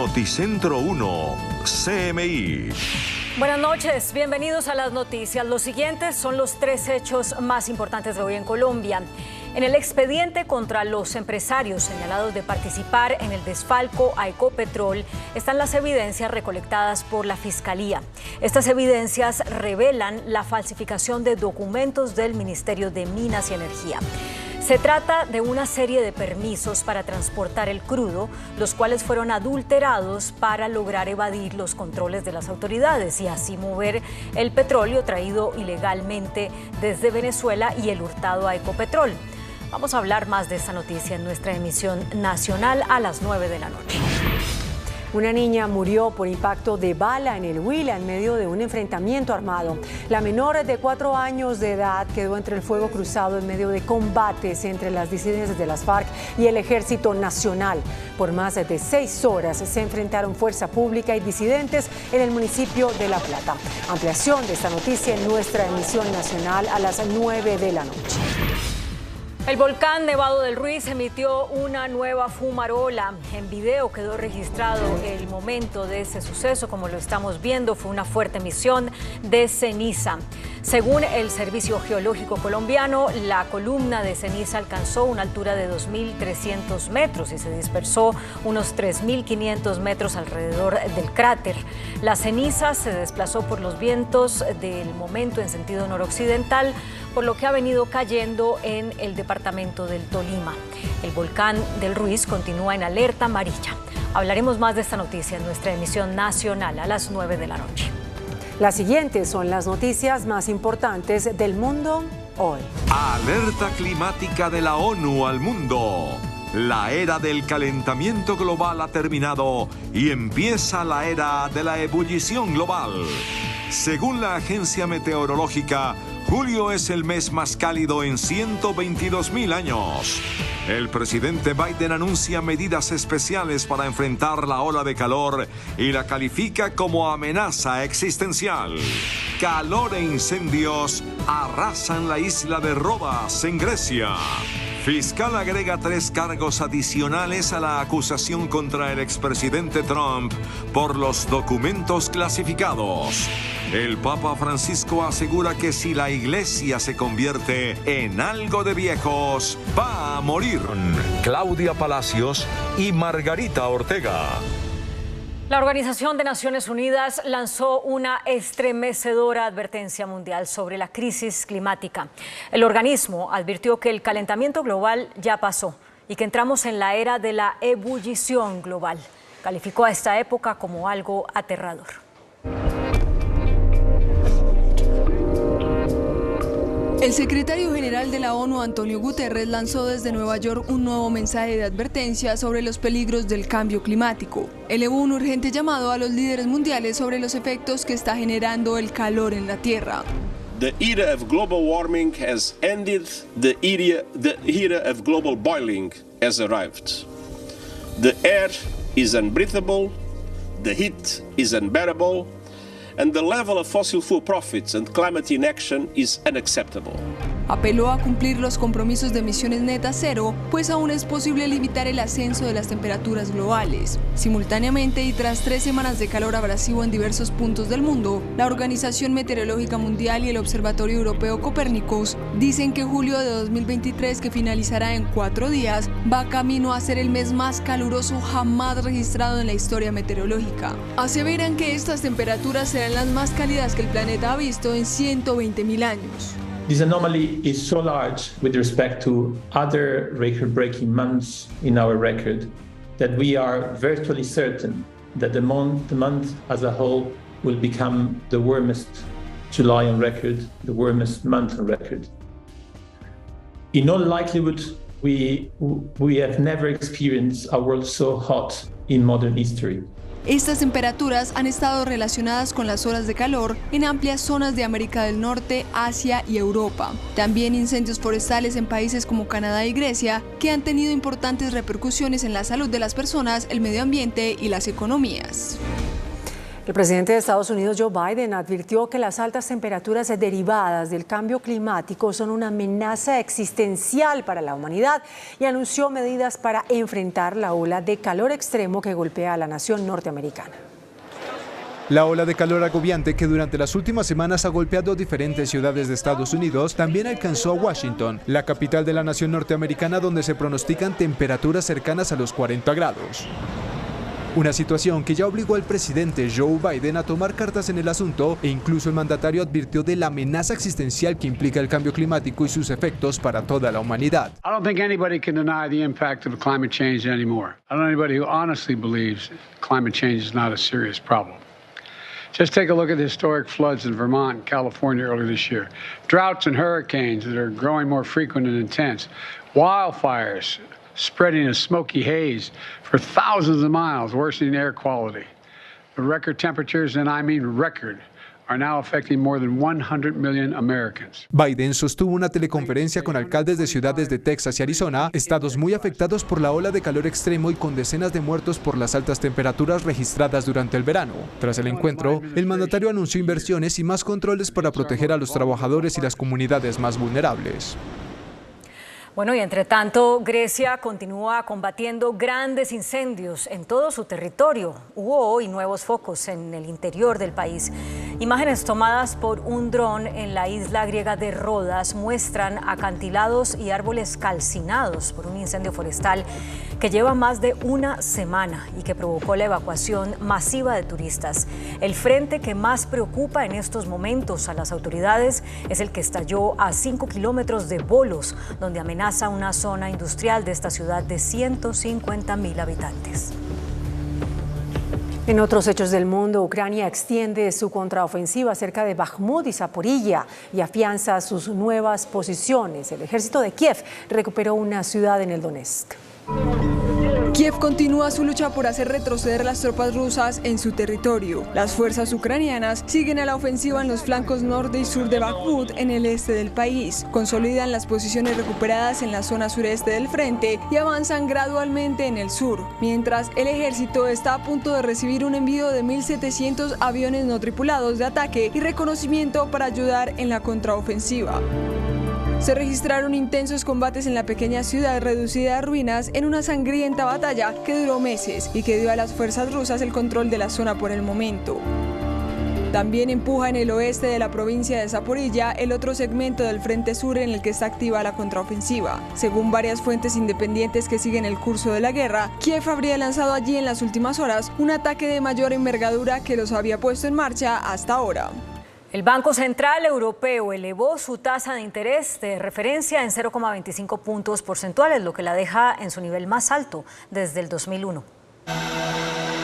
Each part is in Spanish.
Noticentro 1, CMI. Buenas noches, bienvenidos a las noticias. Los siguientes son los 3 hechos más importantes de hoy en Colombia. En el expediente contra los empresarios señalados de participar en el desfalco a Ecopetrol están las evidencias recolectadas por la Fiscalía. Estas evidencias revelan la falsificación de documentos del Ministerio de Minas y Energía. Se trata de una serie de permisos para transportar el crudo, los cuales fueron adulterados para lograr evadir los controles de las autoridades y así mover el petróleo traído ilegalmente desde Venezuela y el hurtado a Ecopetrol. Vamos a hablar más de esta noticia en nuestra emisión nacional a las 9 de la noche. Una niña murió por impacto de bala en el Huila en medio de un enfrentamiento armado. La menor de 4 años de edad quedó entre el fuego cruzado en medio de combates entre las disidencias de las FARC y el Ejército Nacional. Por más de 6 horas se enfrentaron fuerza pública y disidentes en el municipio de La Plata. Ampliación de esta noticia en nuestra emisión nacional a las 9 de la noche. El volcán Nevado del Ruiz emitió una nueva fumarola. En video quedó registrado el momento de ese suceso. Como lo estamos viendo, fue una fuerte emisión de ceniza. Según el Servicio Geológico Colombiano, la columna de ceniza alcanzó una altura de 2.300 metros y se dispersó unos 3.500 metros alrededor del cráter. La ceniza se desplazó por los vientos del momento en sentido noroccidental, por lo que ha venido cayendo en el departamento del Tolima. El volcán del Ruiz continúa en alerta amarilla. Hablaremos más de esta noticia en nuestra emisión nacional a las 9 de la noche. Las siguientes son las noticias más importantes del mundo hoy. Alerta climática de la ONU al mundo. La era del calentamiento global ha terminado y empieza la era de la ebullición global. Según la agencia meteorológica, julio es el mes más cálido en 122.000 años. El presidente Biden anuncia medidas especiales para enfrentar la ola de calor y la califica como amenaza existencial. Calor e incendios arrasan la isla de Rodas, en Grecia. Fiscal agrega 3 cargos adicionales a la acusación contra el expresidente Trump por los documentos clasificados. El Papa Francisco asegura que si la iglesia se convierte en algo de viejos, va a morir. Claudia Palacios y Margarita Ortega. La Organización de Naciones Unidas lanzó una estremecedora advertencia mundial sobre la crisis climática. El organismo advirtió que el calentamiento global ya pasó y que entramos en la era de la ebullición global. Calificó a esta época como algo aterrador. El secretario general de la ONU, Antonio Guterres, lanzó desde Nueva York un nuevo mensaje de advertencia sobre los peligros del cambio climático. Elevó un urgente llamado a los líderes mundiales sobre los efectos que está generando el calor en la Tierra. The era of global warming has ended, the era of global boiling has arrived. The air is unbreathable, the heat is unbearable, and the level of fossil fuel profits and climate inaction is unacceptable. Apeló a cumplir los compromisos de emisiones netas cero, pues aún es posible limitar el ascenso de las temperaturas globales. Simultáneamente y tras 3 semanas de calor abrasivo en diversos puntos del mundo, la Organización Meteorológica Mundial y el Observatorio Europeo Copérnicos dicen que julio de 2023, que finalizará en 4 días, va camino a ser el mes más caluroso jamás registrado en la historia meteorológica. Aseveran que estas temperaturas serán las más cálidas que el planeta ha visto en 120.000 años. This anomaly is so large with respect to other record-breaking months in our record that we are virtually certain that the month as a whole will become the warmest July on record, the warmest month on record. In all likelihood, we have never experienced a world so hot in modern history. Estas temperaturas han estado relacionadas con las olas de calor en amplias zonas de América del Norte, Asia y Europa. También incendios forestales en países como Canadá y Grecia, que han tenido importantes repercusiones en la salud de las personas, el medio ambiente y las economías. El presidente de Estados Unidos, Joe Biden, advirtió que las altas temperaturas derivadas del cambio climático son una amenaza existencial para la humanidad y anunció medidas para enfrentar la ola de calor extremo que golpea a la nación norteamericana. La ola de calor agobiante que durante las últimas semanas ha golpeado diferentes ciudades de Estados Unidos también alcanzó a Washington, la capital de la nación norteamericana, donde se pronostican temperaturas cercanas a los 40 grados. Una situación que ya obligó al presidente Joe Biden a tomar cartas en el asunto e incluso el mandatario advirtió de la amenaza existencial que implica el cambio climático y sus efectos para toda la humanidad. I don't think anybody can deny the impact of climate change anymore. I don't know anybody who honestly believes climate change is not a serious problem. Just take a look at the historic floods in Vermont and California earlier this year. Droughts and hurricanes that are growing more frequent and intense. Wildfires spreading a smoky haze for thousands of miles, worsening air quality. The record temperatures, and I mean record, are now affecting more than 100 million Americans. Biden sostuvo una teleconferencia con alcaldes de ciudades de Texas y Arizona, estados muy afectados por la ola de calor extremo y con decenas de muertos por las altas temperaturas registradas durante el verano. Tras el encuentro, el mandatario anunció inversiones y más controles para proteger a los trabajadores y las comunidades más vulnerables. Bueno, y entre tanto, Grecia continúa combatiendo grandes incendios en todo su territorio. Hubo hoy nuevos focos en el interior del país. Imágenes tomadas por un dron en la isla griega de Rodas muestran acantilados y árboles calcinados por un incendio forestal que lleva más de una semana y que provocó la evacuación masiva de turistas. El frente que más preocupa en estos momentos a las autoridades es el que estalló a 5 kilómetros de Volos, donde amenaza una zona industrial de esta ciudad de 150.000 habitantes. En otros hechos del mundo, Ucrania extiende su contraofensiva cerca de Bakhmut y Zaporilla y afianza sus nuevas posiciones. El ejército de Kiev recuperó una ciudad en el Donetsk. Kiev continúa su lucha por hacer retroceder las tropas rusas en su territorio. Las fuerzas ucranianas siguen a la ofensiva en los flancos norte y sur de Bakhmut, en el este del país. Consolidan las posiciones recuperadas en la zona sureste del frente y avanzan gradualmente en el sur, mientras el ejército está a punto de recibir un envío de 1.700 aviones no tripulados de ataque y reconocimiento para ayudar en la contraofensiva. Se registraron intensos combates en la pequeña ciudad reducida a ruinas en una sangrienta batalla que duró meses y que dio a las fuerzas rusas el control de la zona por el momento. También empuja en el oeste de la provincia de Zaporilla el otro segmento del frente sur en el que está activa la contraofensiva. Según varias fuentes independientes que siguen el curso de la guerra, Kiev habría lanzado allí en las últimas horas un ataque de mayor envergadura que los había puesto en marcha hasta ahora. El Banco Central Europeo elevó su tasa de interés de referencia en 0,25 puntos porcentuales, lo que la deja en su nivel más alto desde el 2001.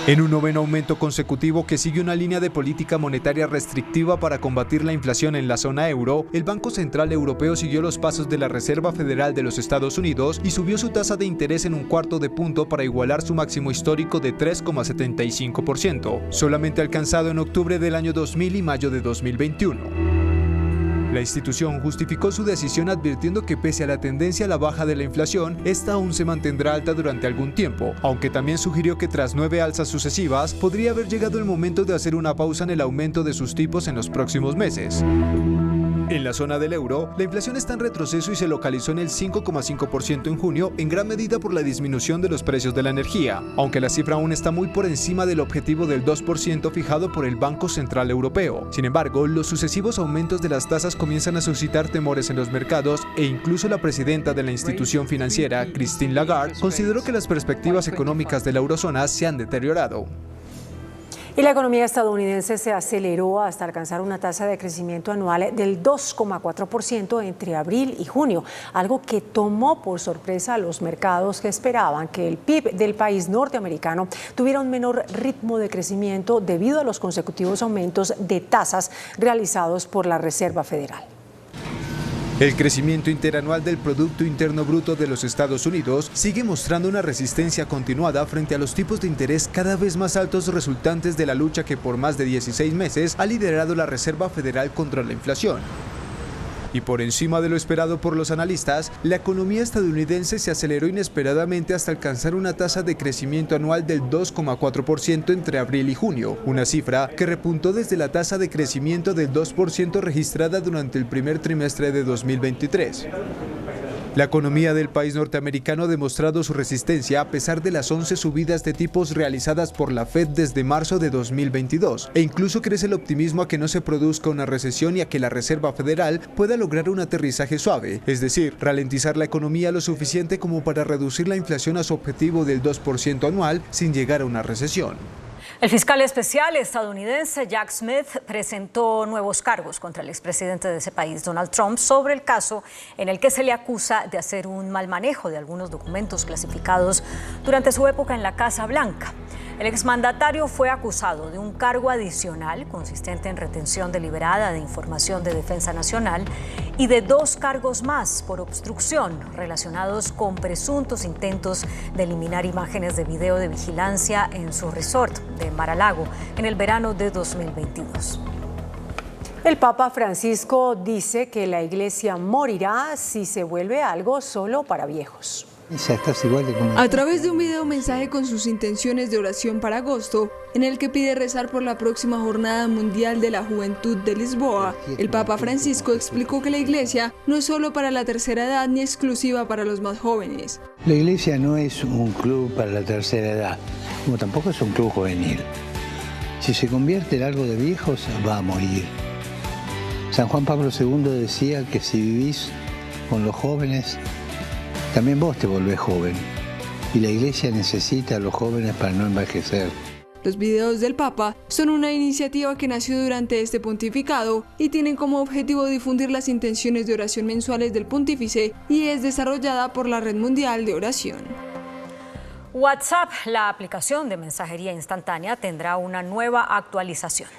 En un noveno aumento consecutivo que sigue una línea de política monetaria restrictiva para combatir la inflación en la zona euro, el Banco Central Europeo siguió los pasos de la Reserva Federal de los Estados Unidos y subió su tasa de interés en 1/4 de punto para igualar su máximo histórico de 3,75%, solamente alcanzado en octubre del año 2000 y mayo de 2021. La institución justificó su decisión advirtiendo que pese a la tendencia a la baja de la inflación, esta aún se mantendrá alta durante algún tiempo, aunque también sugirió que tras 9 alzas sucesivas, podría haber llegado el momento de hacer una pausa en el aumento de sus tipos en los próximos meses. En la zona del euro, la inflación está en retroceso y se localizó en el 5,5% en junio, en gran medida por la disminución de los precios de la energía, aunque la cifra aún está muy por encima del objetivo del 2% fijado por el Banco Central Europeo. Sin embargo, los sucesivos aumentos de las tasas comienzan a suscitar temores en los mercados e incluso la presidenta de la institución financiera, Christine Lagarde, consideró que las perspectivas económicas de la eurozona se han deteriorado. Y la economía estadounidense se aceleró hasta alcanzar una tasa de crecimiento anual del 2,4% entre abril y junio, algo que tomó por sorpresa a los mercados que esperaban que el PIB del país norteamericano tuviera un menor ritmo de crecimiento debido a los consecutivos aumentos de tasas realizados por la Reserva Federal. El crecimiento interanual del Producto Interno Bruto de los Estados Unidos sigue mostrando una resistencia continuada frente a los tipos de interés cada vez más altos resultantes de la lucha que por más de 16 meses ha liderado la Reserva Federal contra la inflación. Y por encima de lo esperado por los analistas, la economía estadounidense se aceleró inesperadamente hasta alcanzar una tasa de crecimiento anual del 2,4% entre abril y junio, una cifra que repuntó desde la tasa de crecimiento del 2% registrada durante el primer trimestre de 2023. La economía del país norteamericano ha demostrado su resistencia a pesar de las 11 subidas de tipos realizadas por la Fed desde marzo de 2022, e incluso crece el optimismo a que no se produzca una recesión y a que la Reserva Federal pueda lograr un aterrizaje suave, es decir, ralentizar la economía lo suficiente como para reducir la inflación a su objetivo del 2% anual sin llegar a una recesión. El fiscal especial estadounidense Jack Smith presentó nuevos cargos contra el expresidente de ese país, Donald Trump, sobre el caso en el que se le acusa de hacer un mal manejo de algunos documentos clasificados durante su época en la Casa Blanca. El exmandatario fue acusado de un cargo adicional consistente en retención deliberada de información de defensa nacional y de 2 cargos más por obstrucción relacionados con presuntos intentos de eliminar imágenes de video de vigilancia en su resort de Mar-a-Lago en el verano de 2022. El Papa Francisco dice que la Iglesia morirá si se vuelve algo solo para viejos. A través de un video mensaje con sus intenciones de oración para agosto, en el que pide rezar por la próxima Jornada Mundial de la Juventud de Lisboa, el Papa Francisco explicó que la Iglesia no es solo para la tercera edad ni exclusiva para los más jóvenes. La Iglesia no es un club para la tercera edad, como tampoco es un club juvenil. Si se convierte en algo de viejos, va a morir. San Juan Pablo II decía que si vivís con los jóvenes, también vos te volvés joven, y la Iglesia necesita a los jóvenes para no envejecer. Los videos del Papa son una iniciativa que nació durante este pontificado y tienen como objetivo difundir las intenciones de oración mensuales del pontífice y es desarrollada por la Red Mundial de Oración. WhatsApp, la aplicación de mensajería instantánea, tendrá una nueva actualización.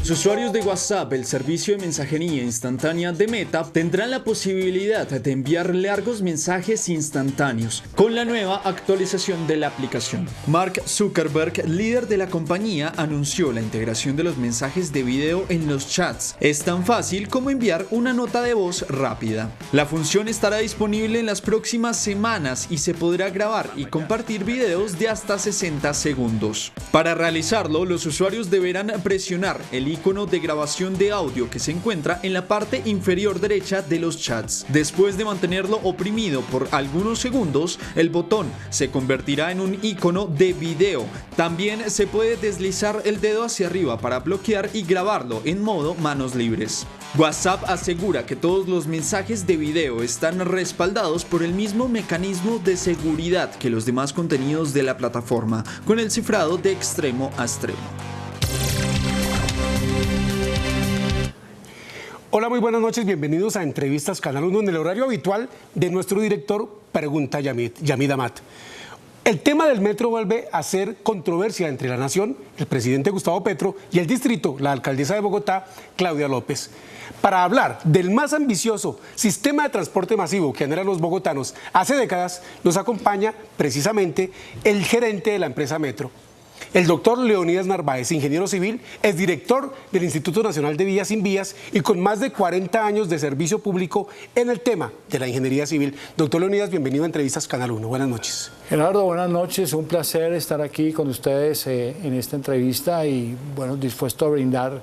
Los usuarios de WhatsApp, el servicio de mensajería instantánea de Meta, tendrán la posibilidad de enviar largos mensajes instantáneos con la nueva actualización de la aplicación. Mark Zuckerberg, líder de la compañía, anunció la integración de los mensajes de video en los chats. Es tan fácil como enviar una nota de voz rápida. La función estará disponible en las próximas semanas y se podrá grabar y compartir videos de hasta 60 segundos. Para realizarlo, los usuarios deberán presionar el icono de grabación de audio que se encuentra en la parte inferior derecha de los chats. Después de mantenerlo oprimido por algunos segundos, el botón se convertirá en un icono de video. También se puede deslizar el dedo hacia arriba para bloquear y grabarlo en modo manos libres. WhatsApp asegura que todos los mensajes de video están respaldados por el mismo mecanismo de seguridad que los demás contenidos de la plataforma, con el cifrado de extremo a extremo. Hola, muy buenas noches, bienvenidos a Entrevistas Canal 1 en el horario habitual de nuestro director Pregunta Yamid Amat. El tema del metro vuelve a ser controversia entre la nación, el presidente Gustavo Petro, y el distrito, la alcaldesa de Bogotá, Claudia López. Para hablar del más ambicioso sistema de transporte masivo que anhelan los bogotanos hace décadas, nos acompaña precisamente el gerente de la empresa Metro. El doctor Leonidas Narváez, ingeniero civil, es director del Instituto Nacional de Vías Sin Vías y con más de 40 años de servicio público en el tema de la ingeniería civil. Doctor Leonidas, bienvenido a Entrevistas Canal 1. Buenas noches. Gerardo, buenas noches. Un placer estar aquí con ustedes en esta entrevista y bueno, dispuesto a brindar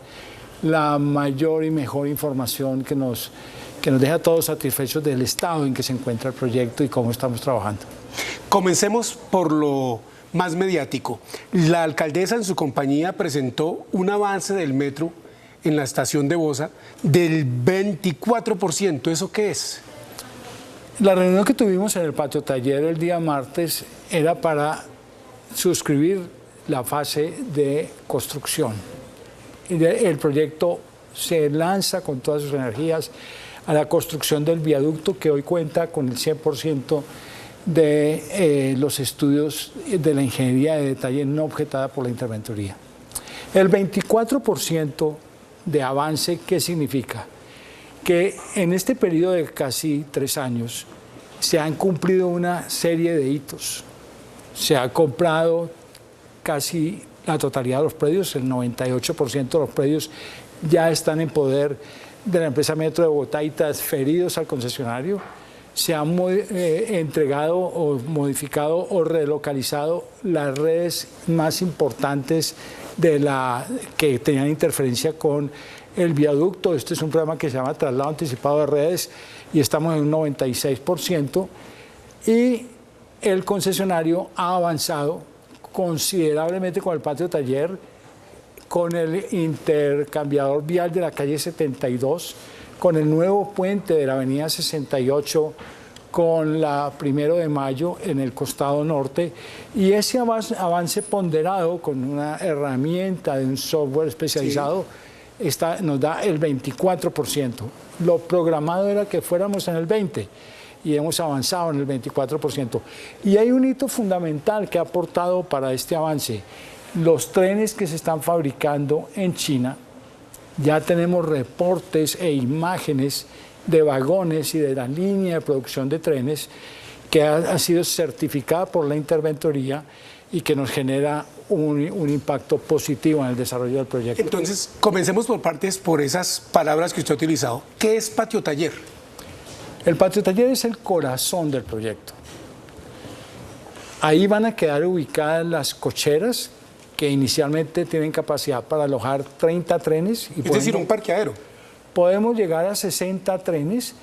la mayor y mejor información que nos deja a todos satisfechos del estado en que se encuentra el proyecto y cómo estamos trabajando. Comencemos por lo más mediático. La alcaldesa en su compañía presentó un avance del metro en la estación de Bosa del 24%. ¿Eso qué es? La reunión que tuvimos en el patio taller el día martes era para suscribir la fase de construcción. El proyecto se lanza con todas sus energías a la construcción del viaducto que hoy cuenta con el 100% de los estudios de la ingeniería de detalle no objetada por la interventoría. El 24% de avance, ¿qué significa? Que en este periodo de casi 3 años se han cumplido una serie de hitos. Se ha comprado casi la totalidad de los predios, el 98% de los predios ya están en poder de la empresa Metro de Bogotá y transferidos al concesionario. Se han entregado o modificado o relocalizado las redes más importantes que tenían interferencia con el viaducto. Este es un programa que se llama Traslado Anticipado de Redes y estamos en un 96%. Y el concesionario ha avanzado considerablemente con el patio taller, con el intercambiador vial de la calle 72, con el nuevo puente de la avenida 68, con la 1 de Mayo en el costado norte, y ese avance ponderado con una herramienta de un software especializado nos da el 24%. Lo programado era que fuéramos en el 20%. Y hemos avanzado en el 24%. Y hay un hito fundamental que ha aportado para este avance. Los trenes que se están fabricando en China, ya tenemos reportes e imágenes de vagones y de la línea de producción de trenes que ha sido certificada por la interventoría y que nos genera un impacto positivo en el desarrollo del proyecto. Entonces, comencemos por partes, por esas palabras que usted ha utilizado. ¿Qué es patio taller? El patio taller es el corazón del proyecto. Ahí van a quedar ubicadas las cocheras que inicialmente tienen capacidad para alojar 30 trenes. Es decir, un parqueadero. Podemos llegar a 60 trenes.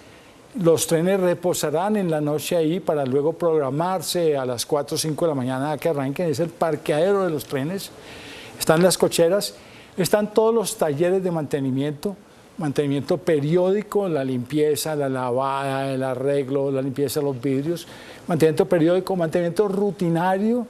Los trenes reposarán en la noche ahí para luego programarse a las 4 o 5 de la mañana a que arranquen. Es el parqueadero de los trenes. Están las cocheras, están todos los talleres de mantenimiento periódico, la limpieza, la lavada, el arreglo, la limpieza de los vidrios, mantenimiento periódico, mantenimiento rutinario,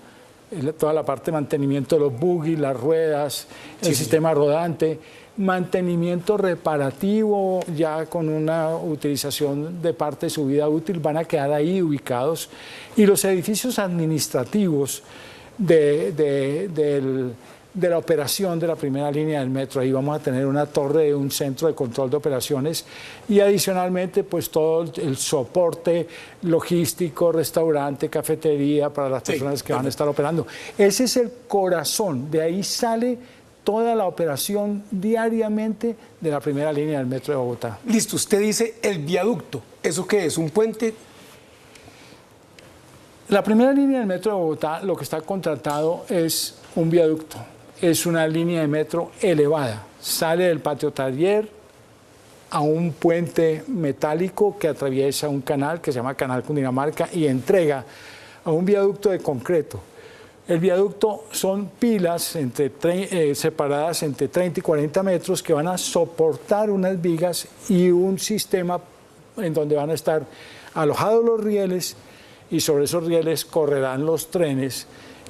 toda la parte de mantenimiento de los buggy, las ruedas, el sistema rodante, mantenimiento reparativo, ya con una utilización de parte de su vida útil, van a quedar ahí ubicados, y los edificios administrativos de la operación de la primera línea del metro. Ahí vamos a tener una torre, un centro de control de operaciones y adicionalmente pues todo el soporte logístico, restaurante, cafetería para las personas que van a estar operando. Ese es el corazón, de ahí sale toda la operación diariamente de la primera línea del metro de Bogotá. Listo, usted dice el viaducto. ¿Eso qué es? ¿Un puente? La primera línea del metro de Bogotá, lo que está contratado es un viaducto. Es una línea de metro elevada. Sale del patio taller a un puente metálico que atraviesa un canal que se llama Canal Cundinamarca y entrega a un viaducto de concreto. El viaducto son pilas separadas entre 30 y 40 metros que van a soportar unas vigas y un sistema en donde van a estar alojados los rieles y sobre esos rieles correrán los trenes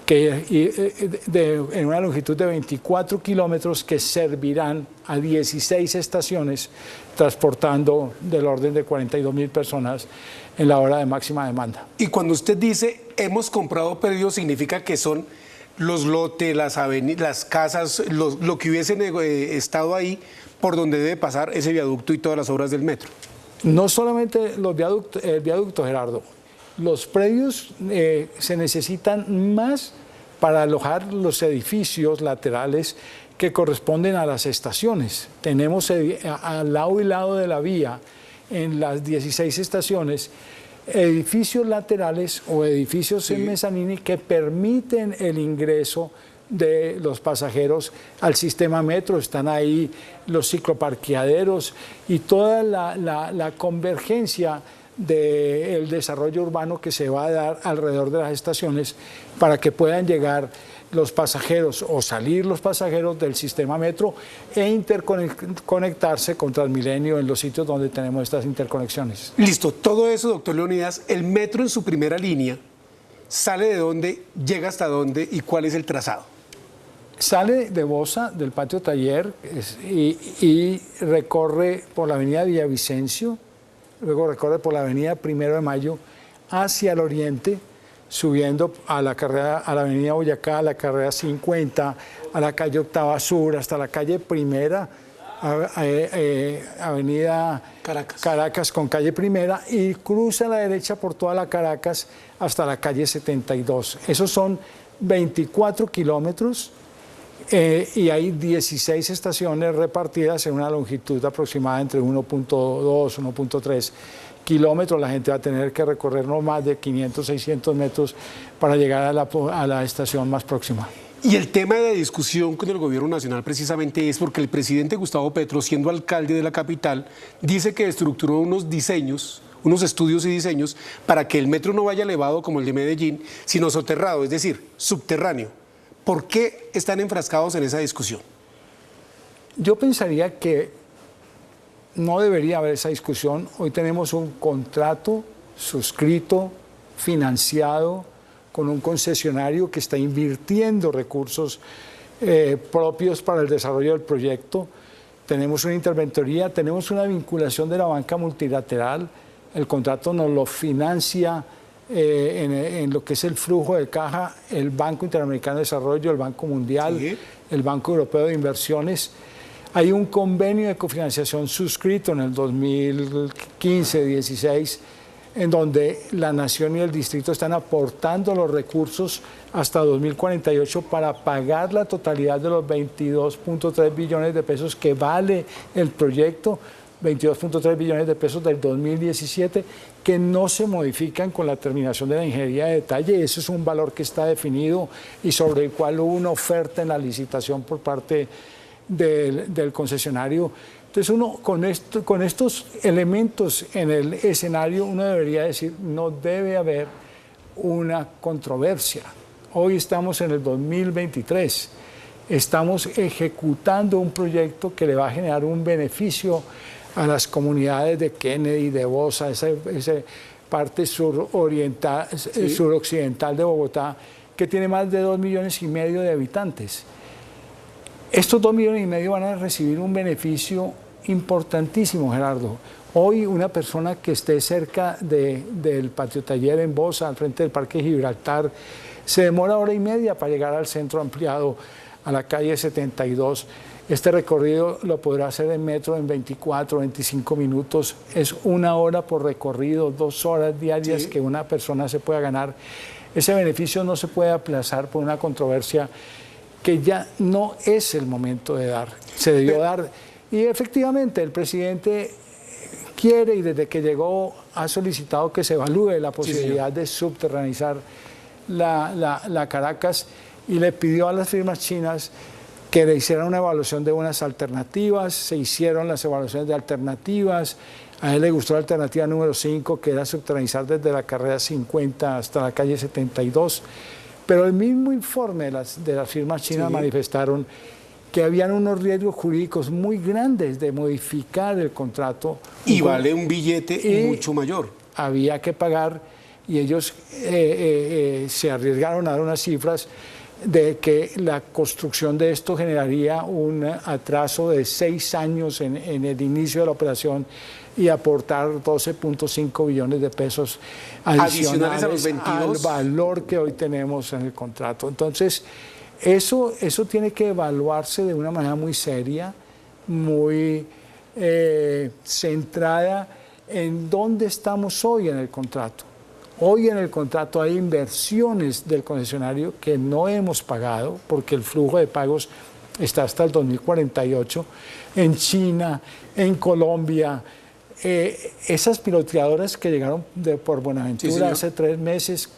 en una longitud de 24 kilómetros que servirán a 16 estaciones, transportando del orden de 42.000 personas en la hora de máxima demanda. Y cuando usted dice hemos comprado predio, significa que son los lotes, las avenidas, las casas, lo que hubiesen estado ahí por donde debe pasar ese viaducto y todas las obras del metro. No solamente el viaducto, Gerardo. Los predios se necesitan más para alojar los edificios laterales que corresponden a las estaciones. Tenemos al lado y lado de la vía, en las 16 estaciones, edificios laterales o edificios en mezanini que permiten el ingreso de los pasajeros al sistema metro. Están ahí los cicloparqueaderos y toda la convergencia del desarrollo urbano que se va a dar alrededor de las estaciones para que puedan llegar los pasajeros o salir los pasajeros del sistema metro e interconectarse con Transmilenio en los sitios donde tenemos estas interconexiones. Listo, todo eso, doctor Leonidas, el metro en su primera línea, ¿sale de dónde, llega hasta dónde y cuál es el trazado? Sale de Bosa, del patio taller, y recorre por la avenida Villavicencio, luego recorre por la avenida 1 de Mayo hacia el oriente, subiendo a la avenida Boyacá, a la carrera 50, a la calle Octava Sur, hasta la calle Primera, avenida Caracas con calle Primera, y cruza a la derecha por toda la Caracas hasta la calle 72. Esos son 24 kilómetros y hay 16 estaciones repartidas en una longitud aproximada entre 1.2 y 1.3 kilómetros. La gente va a tener que recorrer no más de 500, 600 metros para llegar a la estación más próxima. Y el tema de discusión con el gobierno nacional precisamente es porque el presidente Gustavo Petro, siendo alcalde de la capital, dice que estructuró unos diseños, unos estudios y diseños para que el metro no vaya elevado como el de Medellín, sino soterrado, es decir, subterráneo. ¿Por qué están enfrascados en esa discusión? Yo pensaría que no debería haber esa discusión. Hoy tenemos un contrato suscrito, financiado, con un concesionario que está invirtiendo recursos propios para el desarrollo del proyecto. Tenemos una interventoría, tenemos una vinculación de la banca multilateral. El contrato nos lo financia en lo que es el flujo de caja, el Banco Interamericano de Desarrollo, el Banco Mundial, sí, el Banco Europeo de Inversiones. Hay un convenio de cofinanciación suscrito en el 2015-16, en donde la Nación y el Distrito están aportando los recursos hasta 2048 para pagar la totalidad de los 22.3 billones de pesos que vale el proyecto, 22.3 billones de pesos del 2017, que no se modifican con la terminación de la ingeniería de detalle. Ese es un valor que está definido y sobre el cual hubo una oferta en la licitación por parte del concesionario. Entonces uno con estos elementos en el escenario, uno debería decir, no debe haber una controversia. Hoy estamos en el 2023, estamos ejecutando un proyecto que le va a generar un beneficio a las comunidades de Kennedy, de Bosa, esa parte suroccidental de Bogotá, que tiene más de 2,5 millones de habitantes. Estos 2,5 millones van a recibir un beneficio importantísimo, Gerardo. Hoy una persona que esté cerca del Patio Taller en Bosa, al frente del Parque Gibraltar, se demora 1 hora y media para llegar al centro ampliado, a la calle 72. Este recorrido lo podrá hacer en metro en 24, 25 minutos. Es 1 hora por recorrido, 2 horas diarias, sí, que una persona se pueda ganar. Ese beneficio no se puede aplazar por una controversia que ya no es el momento de dar. Se debió dar. Y efectivamente el presidente quiere, y desde que llegó ha solicitado que se evalúe la posibilidad de subterranizar la Caracas, y le pidió a las firmas chinas que le hicieran una evaluación de unas alternativas. Se hicieron las evaluaciones de alternativas. A él le gustó la alternativa número 5, que era subterranizar desde la carrera 50 hasta la calle 72. Pero el mismo informe de las firmas chinas, sí, manifestaron que habían unos riesgos jurídicos muy grandes de modificar el contrato. Y vale un billete mucho mayor. Había que pagar, y ellos se arriesgaron a dar unas cifras de que la construcción de esto generaría un atraso de 6 años en el inicio de la operación y aportar 12.5 billones de pesos adicionales a los 22, al valor que hoy tenemos en el contrato. Entonces, eso tiene que evaluarse de una manera muy seria, muy centrada en dónde estamos hoy en el contrato. Hoy en el contrato hay inversiones del concesionario que no hemos pagado, porque el flujo de pagos está hasta el 2048, en China, en Colombia. Esas piloteadoras que llegaron por Buenaventura, sí, hace 3 meses,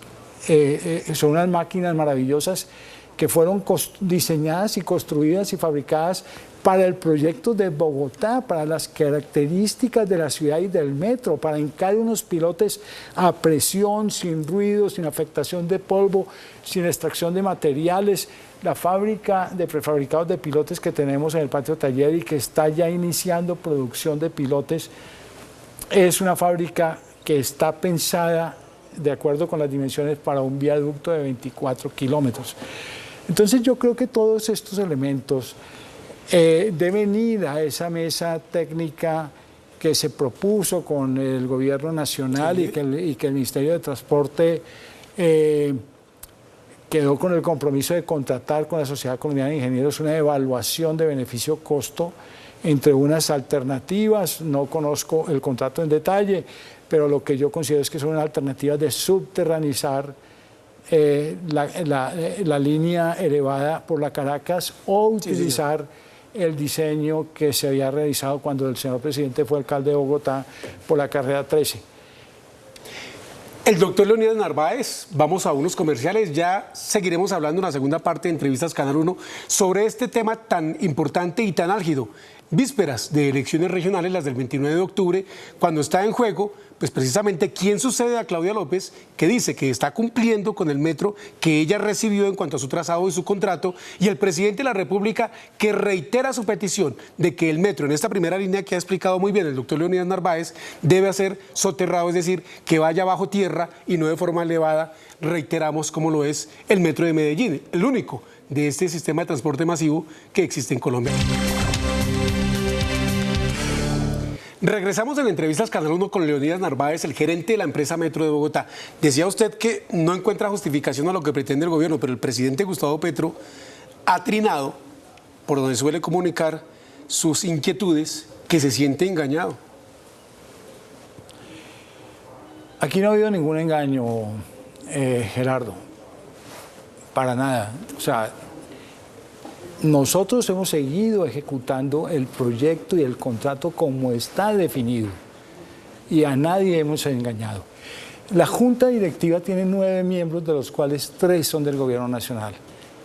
son unas máquinas maravillosas que fueron diseñadas y construidas y fabricadas para el proyecto de Bogotá, para las características de la ciudad y del metro, para hincar unos pilotes a presión, sin ruido, sin afectación de polvo, sin extracción de materiales. La fábrica de prefabricados de pilotes que tenemos en el Patio Taller y que está ya iniciando producción de pilotes, es una fábrica que está pensada de acuerdo con las dimensiones para un viaducto de 24 kilómetros. Entonces yo creo que todos estos elementos deben ir a esa mesa técnica que se propuso con el gobierno nacional, sí, y que el Ministerio de Transporte quedó con el compromiso de contratar con la Sociedad Colombiana de Ingenieros una evaluación de beneficio-costo entre unas alternativas. No conozco el contrato en detalle, pero lo que yo considero es que son alternativas de subterranizar la línea elevada por la Caracas o utilizar el diseño que se había realizado cuando el señor presidente fue alcalde de Bogotá por la carrera 13. El doctor Leonidas Narváez, vamos a unos comerciales, ya seguiremos hablando en la segunda parte de Entrevistas Canal 1 sobre este tema tan importante y tan álgido. Vísperas de elecciones regionales, las del 29 de octubre, cuando está en juego, pues precisamente quién sucede a Claudia López, que dice que está cumpliendo con el metro que ella recibió en cuanto a su trazado y su contrato, y el presidente de la República que reitera su petición de que el metro, en esta primera línea que ha explicado muy bien el doctor Leonidas Narváez, debe ser soterrado, es decir, que vaya bajo tierra y no de forma elevada, reiteramos como lo es el metro de Medellín, el único de este sistema de transporte masivo que existe en Colombia. Regresamos en Entrevistas Canal 1 con Leonidas Narváez, el gerente de la empresa Metro de Bogotá. Decía usted que no encuentra justificación a lo que pretende el gobierno, pero el presidente Gustavo Petro ha trinado, por donde suele comunicar sus inquietudes, que se siente engañado. Aquí no ha habido ningún engaño, Gerardo, para nada. O sea, nosotros hemos seguido ejecutando el proyecto y el contrato como está definido y a nadie hemos engañado. La Junta Directiva tiene 9 miembros, de los cuales 3 son del Gobierno Nacional.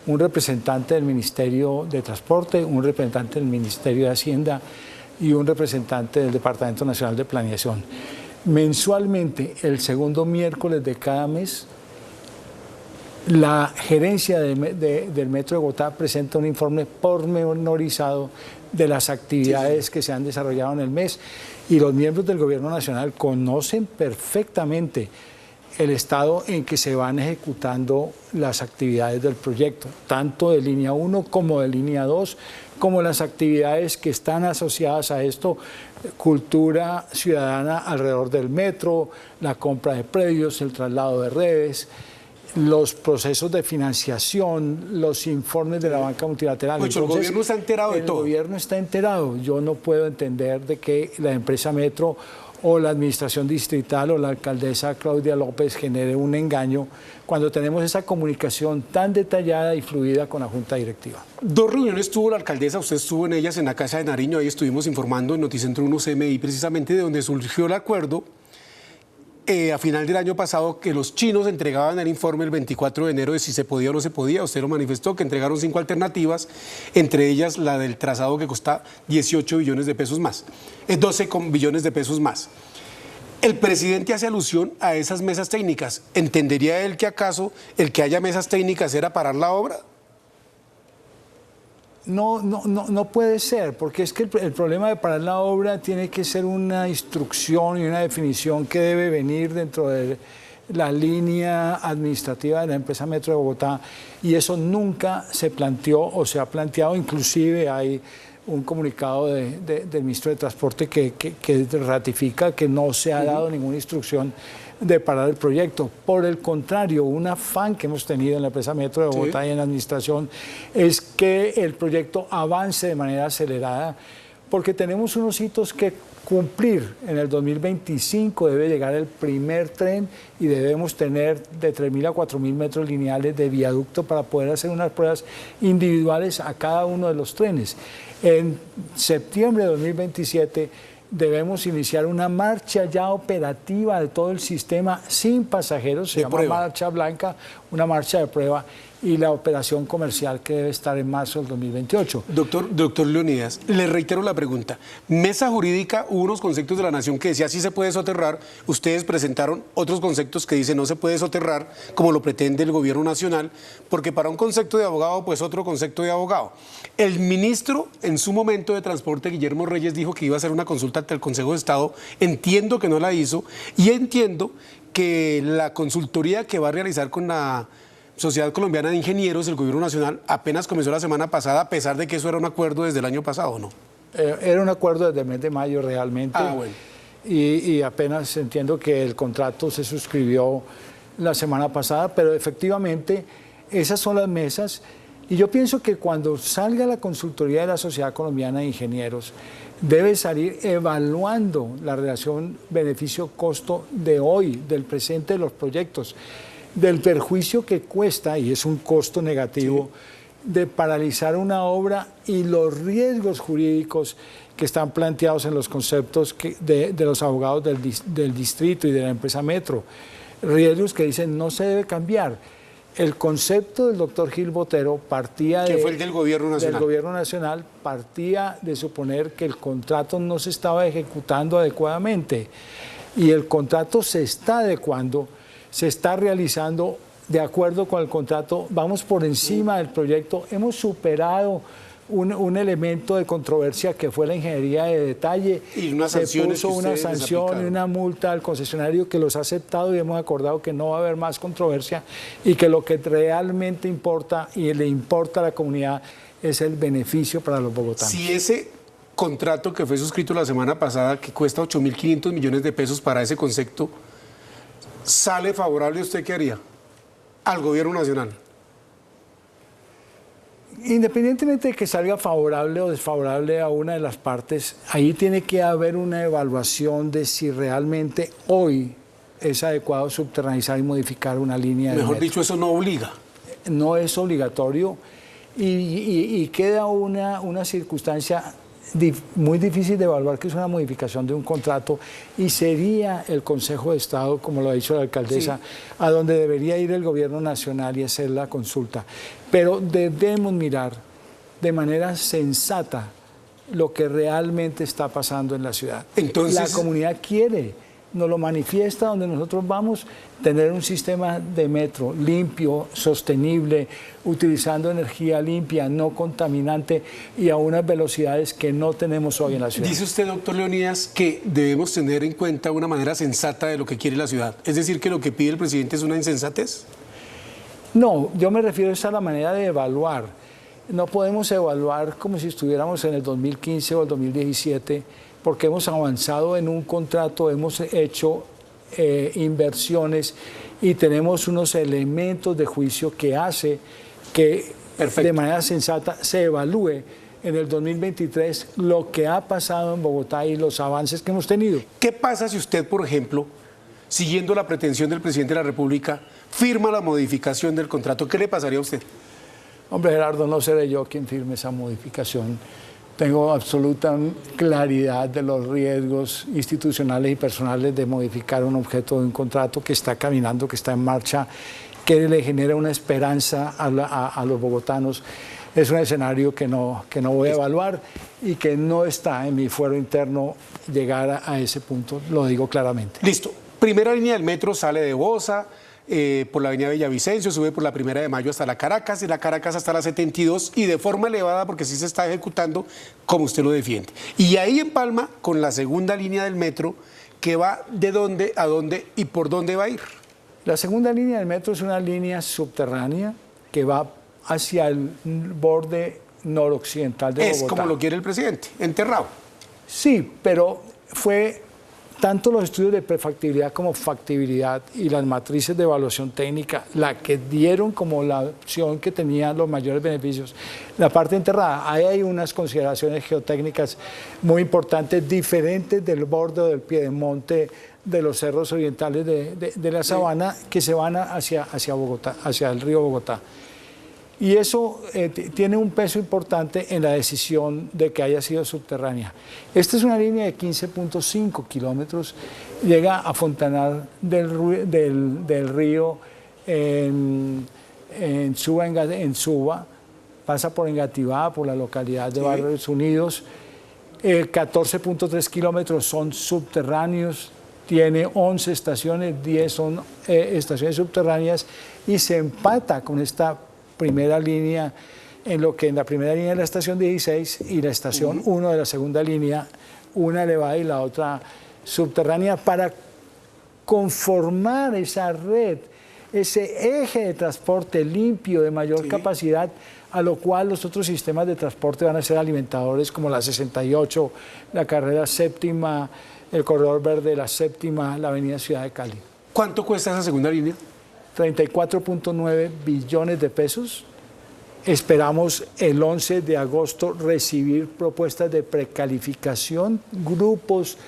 Un representante del Ministerio de Transporte, un representante del Ministerio de Hacienda y un representante del Departamento Nacional de Planeación. Mensualmente, el segundo miércoles de cada mes, la gerencia del Metro de Bogotá presenta un informe pormenorizado de las actividades que se han desarrollado en el mes, y los miembros del Gobierno Nacional conocen perfectamente el estado en que se van ejecutando las actividades del proyecto, tanto de línea 1 como de línea 2, como las actividades que están asociadas a esto, cultura ciudadana alrededor del metro, la compra de predios, el traslado de redes, los procesos de financiación, los informes de la banca multilateral. Pues entonces, el gobierno está enterado de todo. El gobierno está enterado. Yo no puedo entender de que la empresa Metro o la administración distrital o la alcaldesa Claudia López genere un engaño cuando tenemos esa comunicación tan detallada y fluida con la Junta Directiva. 2 reuniones tuvo la alcaldesa, usted estuvo en ellas en la Casa de Nariño, ahí estuvimos informando en Noticentro 1 CMI, precisamente de donde surgió el acuerdo a final del año pasado, que los chinos entregaban el informe el 24 de enero de si se podía o no se podía. Usted lo manifestó, que entregaron 5 alternativas, entre ellas la del trazado, que cuesta 18 billones de pesos más, 12 billones de pesos más. El presidente hace alusión a esas mesas técnicas. ¿Entendería él que acaso el que haya mesas técnicas era parar la obra? No puede ser, porque es que el problema de parar la obra tiene que ser una instrucción y una definición que debe venir dentro de la línea administrativa de la empresa Metro de Bogotá, y eso nunca se planteó o se ha planteado. Inclusive hay un comunicado del ministro de Transporte que ratifica que no se ha dado ninguna instrucción de parar el proyecto. Por el contrario, un afán que hemos tenido en la empresa Metro de Bogotá y en la administración es que el proyecto avance de manera acelerada, porque tenemos unos hitos que cumplir. En el 2025 debe llegar el primer tren y debemos tener de 3.000 a 4.000 metros lineales de viaducto para poder hacer unas pruebas individuales a cada uno de los trenes. En septiembre de 2027 debemos iniciar una marcha ya operativa de todo el sistema sin pasajeros, se llama Marcha Blanca, una marcha de prueba, y la operación comercial que debe estar en marzo del 2028. Doctor Leonidas, le reitero la pregunta. Mesa jurídica, hubo unos conceptos de la Nación que decía sí se puede soterrar, ustedes presentaron otros conceptos que dicen no se puede soterrar, como lo pretende el gobierno nacional, porque para un concepto de abogado, pues otro concepto de abogado. El ministro, en su momento de Transporte, Guillermo Reyes, dijo que iba a hacer una consulta ante el Consejo de Estado. Entiendo que no la hizo, y entiendo que la consultoría que va a realizar con la Sociedad Colombiana de Ingenieros, el Gobierno Nacional, apenas comenzó la semana pasada, a pesar de que eso era un acuerdo desde el año pasado, ¿no? Era un acuerdo desde el mes de mayo realmente. Bueno. Y apenas entiendo que el contrato se suscribió la semana pasada, pero efectivamente esas son las mesas. Y yo pienso que cuando salga la consultoría de la Sociedad Colombiana de Ingenieros, debe salir evaluando la relación beneficio-costo de hoy, del presente de los proyectos. del perjuicio que cuesta, y es un costo negativo, de paralizar una obra y los riesgos jurídicos que están planteados en los conceptos de los abogados del distrito y de la empresa Metro. Riesgos que dicen no se debe cambiar. El concepto del doctor Gil Botero partía que fue el del gobierno nacional, partía de suponer que el contrato no se estaba ejecutando adecuadamente, y el contrato se está adecuando, se está realizando de acuerdo con el contrato, vamos por encima del proyecto, hemos superado un elemento de controversia que fue la ingeniería de detalle. Y unas se sanciones puso una sanción y una multa al concesionario que los ha aceptado, y hemos acordado que no va a haber más controversia y que lo que realmente importa y le importa a la comunidad es el beneficio para los bogotanos. Si ese contrato que fue suscrito la semana pasada, que cuesta 8.500 millones de pesos para ese concepto, sale favorable, ¿usted qué haría? Al gobierno nacional. Independientemente de que salga favorable o desfavorable a una de las partes, ahí tiene que haber una evaluación de si realmente hoy es adecuado subterranizar y modificar una línea de Mejor metro. dicho, eso no obliga. No es obligatorio y queda una circunstancia muy difícil de evaluar, que es una modificación de un contrato, y sería el Consejo de Estado, como lo ha dicho la alcaldesa, a donde debería ir el gobierno nacional y hacer la consulta. Pero debemos mirar de manera sensata lo que realmente está pasando en la ciudad. Entonces, la comunidad quiere, nos lo manifiesta donde nosotros vamos, tener un sistema de metro limpio, sostenible, utilizando energía limpia, no contaminante y a unas velocidades que no tenemos hoy en la ciudad. Dice usted, doctor Leonidas, que debemos tener en cuenta una manera sensata de lo que quiere la ciudad. ¿Es decir, que lo que pide el presidente es una insensatez? No, yo me refiero a la manera de evaluar. No podemos evaluar como si estuviéramos en el 2015 o el 2017, porque hemos avanzado en un contrato, hemos hecho inversiones y tenemos unos elementos de juicio que hace que de manera sensata se evalúe en el 2023 lo que ha pasado en Bogotá y los avances que hemos tenido. ¿Qué pasa si usted, por ejemplo, siguiendo la pretensión del presidente de la República, firma la modificación del contrato? ¿Qué le pasaría a usted? Hombre, Gerardo, no seré yo quien firme esa modificación. Tengo absoluta claridad de los riesgos institucionales y personales de modificar un objeto de un contrato que está caminando, que está en marcha, que le genera una esperanza a los bogotanos. Es un escenario que no voy a evaluar y que no está en mi fuero interno llegar a ese punto, lo digo claramente. Listo. Primera línea del metro sale de Bosa, por la avenida Villavicencio, sube por la 1 de Mayo hasta la Caracas, de la Caracas hasta la 72, y de forma elevada, porque sí se está ejecutando como usted lo defiende. Y ahí empalma con la segunda línea del metro, que va de dónde a dónde y por dónde va a ir. La segunda línea del metro es una línea subterránea que va hacia el borde noroccidental de Bogotá. Es como lo quiere el presidente, enterrado. Sí, pero fue tanto los estudios de prefactibilidad como factibilidad y las matrices de evaluación técnica la que dieron como la opción que tenía los mayores beneficios. La parte enterrada, ahí hay unas consideraciones geotécnicas muy importantes, diferentes del borde o del piedemonte de los cerros orientales de la sabana, que se van hacia Bogotá, hacia el río Bogotá. Y eso tiene un peso importante en la decisión de que haya sido subterránea. Esta es una línea de 15.5 kilómetros, llega a Fontanar del Río en Suba, pasa por Engativá, por la localidad de Barrios Unidos. 14.3 kilómetros son subterráneos, tiene 11 estaciones, 10 son estaciones subterráneas, y se empata con esta primera línea, en la primera línea de la estación 16 y la estación 1 de la segunda línea, una elevada y la otra subterránea, para conformar esa red, ese eje de transporte limpio de mayor capacidad, a lo cual los otros sistemas de transporte van a ser alimentadores, como la 68, la carrera séptima, el corredor verde, la séptima, la avenida Ciudad de Cali. ¿Cuánto cuesta esa segunda línea? 34.9 billones de pesos. Esperamos el 11 de agosto recibir propuestas de precalificación, grupos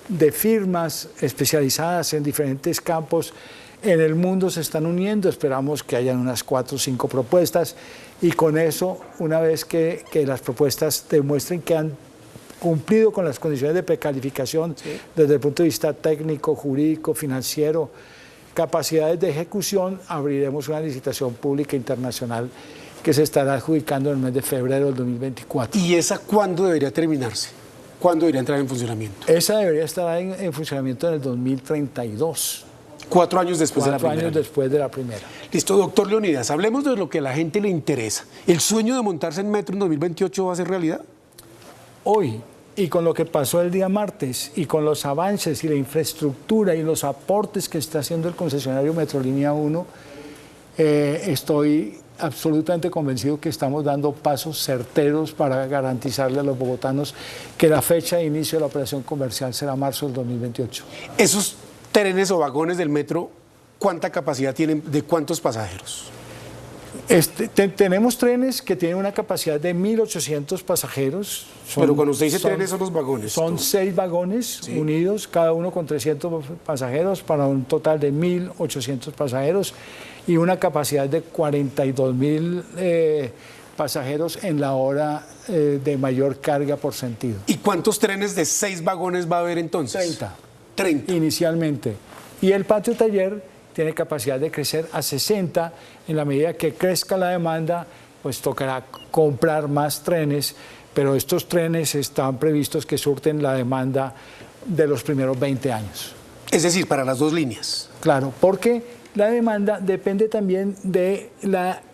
de firmas especializadas en diferentes campos en el mundo se están uniendo, esperamos que hayan unas 4 o 5 propuestas y con eso, una vez que las propuestas demuestren que han cumplido con las condiciones de precalificación desde el punto de vista técnico, jurídico, financiero, capacidades de ejecución, abriremos una licitación pública internacional que se estará adjudicando en el mes de febrero del 2024. ¿Y esa cuándo debería terminarse? ¿Cuándo debería entrar en funcionamiento? Esa debería estar en funcionamiento en el 2032. 4 años después de la primera. 4 años después de la primera. Listo, doctor Leonidas, hablemos de lo que a la gente le interesa. ¿El sueño de montarse en metro en 2028 va a ser realidad? Hoy, y con lo que pasó el día martes, y con los avances y la infraestructura y los aportes que está haciendo el concesionario Metrolínea 1, estoy absolutamente convencido que estamos dando pasos certeros para garantizarle a los bogotanos que la fecha de inicio de la operación comercial será marzo del 2028. Esos trenes o vagones del metro, ¿cuánta capacidad tienen? ¿De cuántos pasajeros? Tenemos trenes que tienen una capacidad de 1.800 pasajeros. Pero cuando usted dice trenes son los vagones. Son 6 vagones unidos, cada uno con 300 pasajeros para un total de 1.800 pasajeros y una capacidad de 42.000 pasajeros en la hora de mayor carga por sentido. ¿Y cuántos trenes de 6 vagones va a haber entonces? 30 inicialmente. Y el patio taller tiene capacidad de crecer a 60. En la medida que crezca la demanda, pues tocará comprar más trenes, pero estos trenes están previstos que surten la demanda de los primeros 20 años. Es decir, para las 2 líneas. Claro, porque la demanda depende también de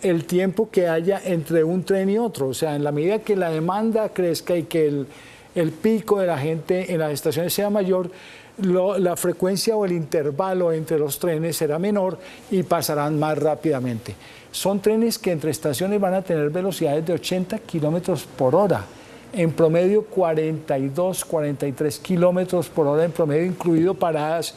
el tiempo que haya entre un tren y otro. O sea, en la medida que la demanda crezca y que el pico de la gente en las estaciones sea mayor, la frecuencia o el intervalo entre los trenes será menor y pasarán más rápidamente. Son trenes que entre estaciones van a tener velocidades de 80 kilómetros por hora, en promedio 42, 43 kilómetros por hora en promedio, incluido paradas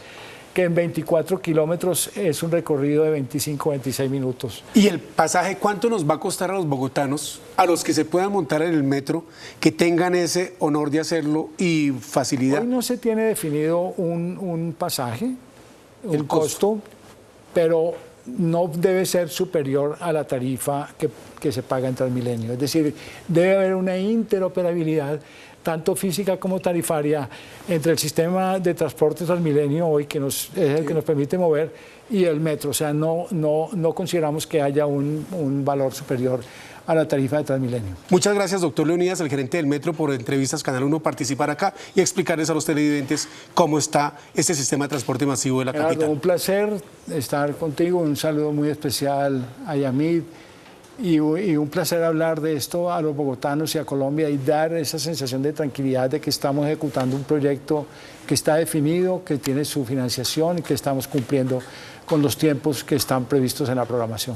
que en 24 kilómetros es un recorrido de 25, 26 minutos. ¿Y el pasaje cuánto nos va a costar a los bogotanos, a los que se puedan montar en el metro, que tengan ese honor de hacerlo y facilidad? Hoy no se tiene definido un pasaje, un costo, pero no debe ser superior a la tarifa que se paga en Transmilenio. Es decir, debe haber una interoperabilidad tanto física como tarifaria, entre el sistema de transporte Transmilenio hoy, que es el que nos permite mover, y el metro. O sea, no consideramos que haya un valor superior a la tarifa de Transmilenio. Muchas gracias, doctor Leonidas, el gerente del metro, por Entrevistas Canal 1, participar acá y explicarles a los televidentes cómo está este sistema de transporte masivo de la capital. Un placer estar contigo, un saludo muy especial a Yamid. Y un placer hablar de esto a los bogotanos y a Colombia y dar esa sensación de tranquilidad de que estamos ejecutando un proyecto que está definido, que tiene su financiación y que estamos cumpliendo con los tiempos que están previstos en la programación.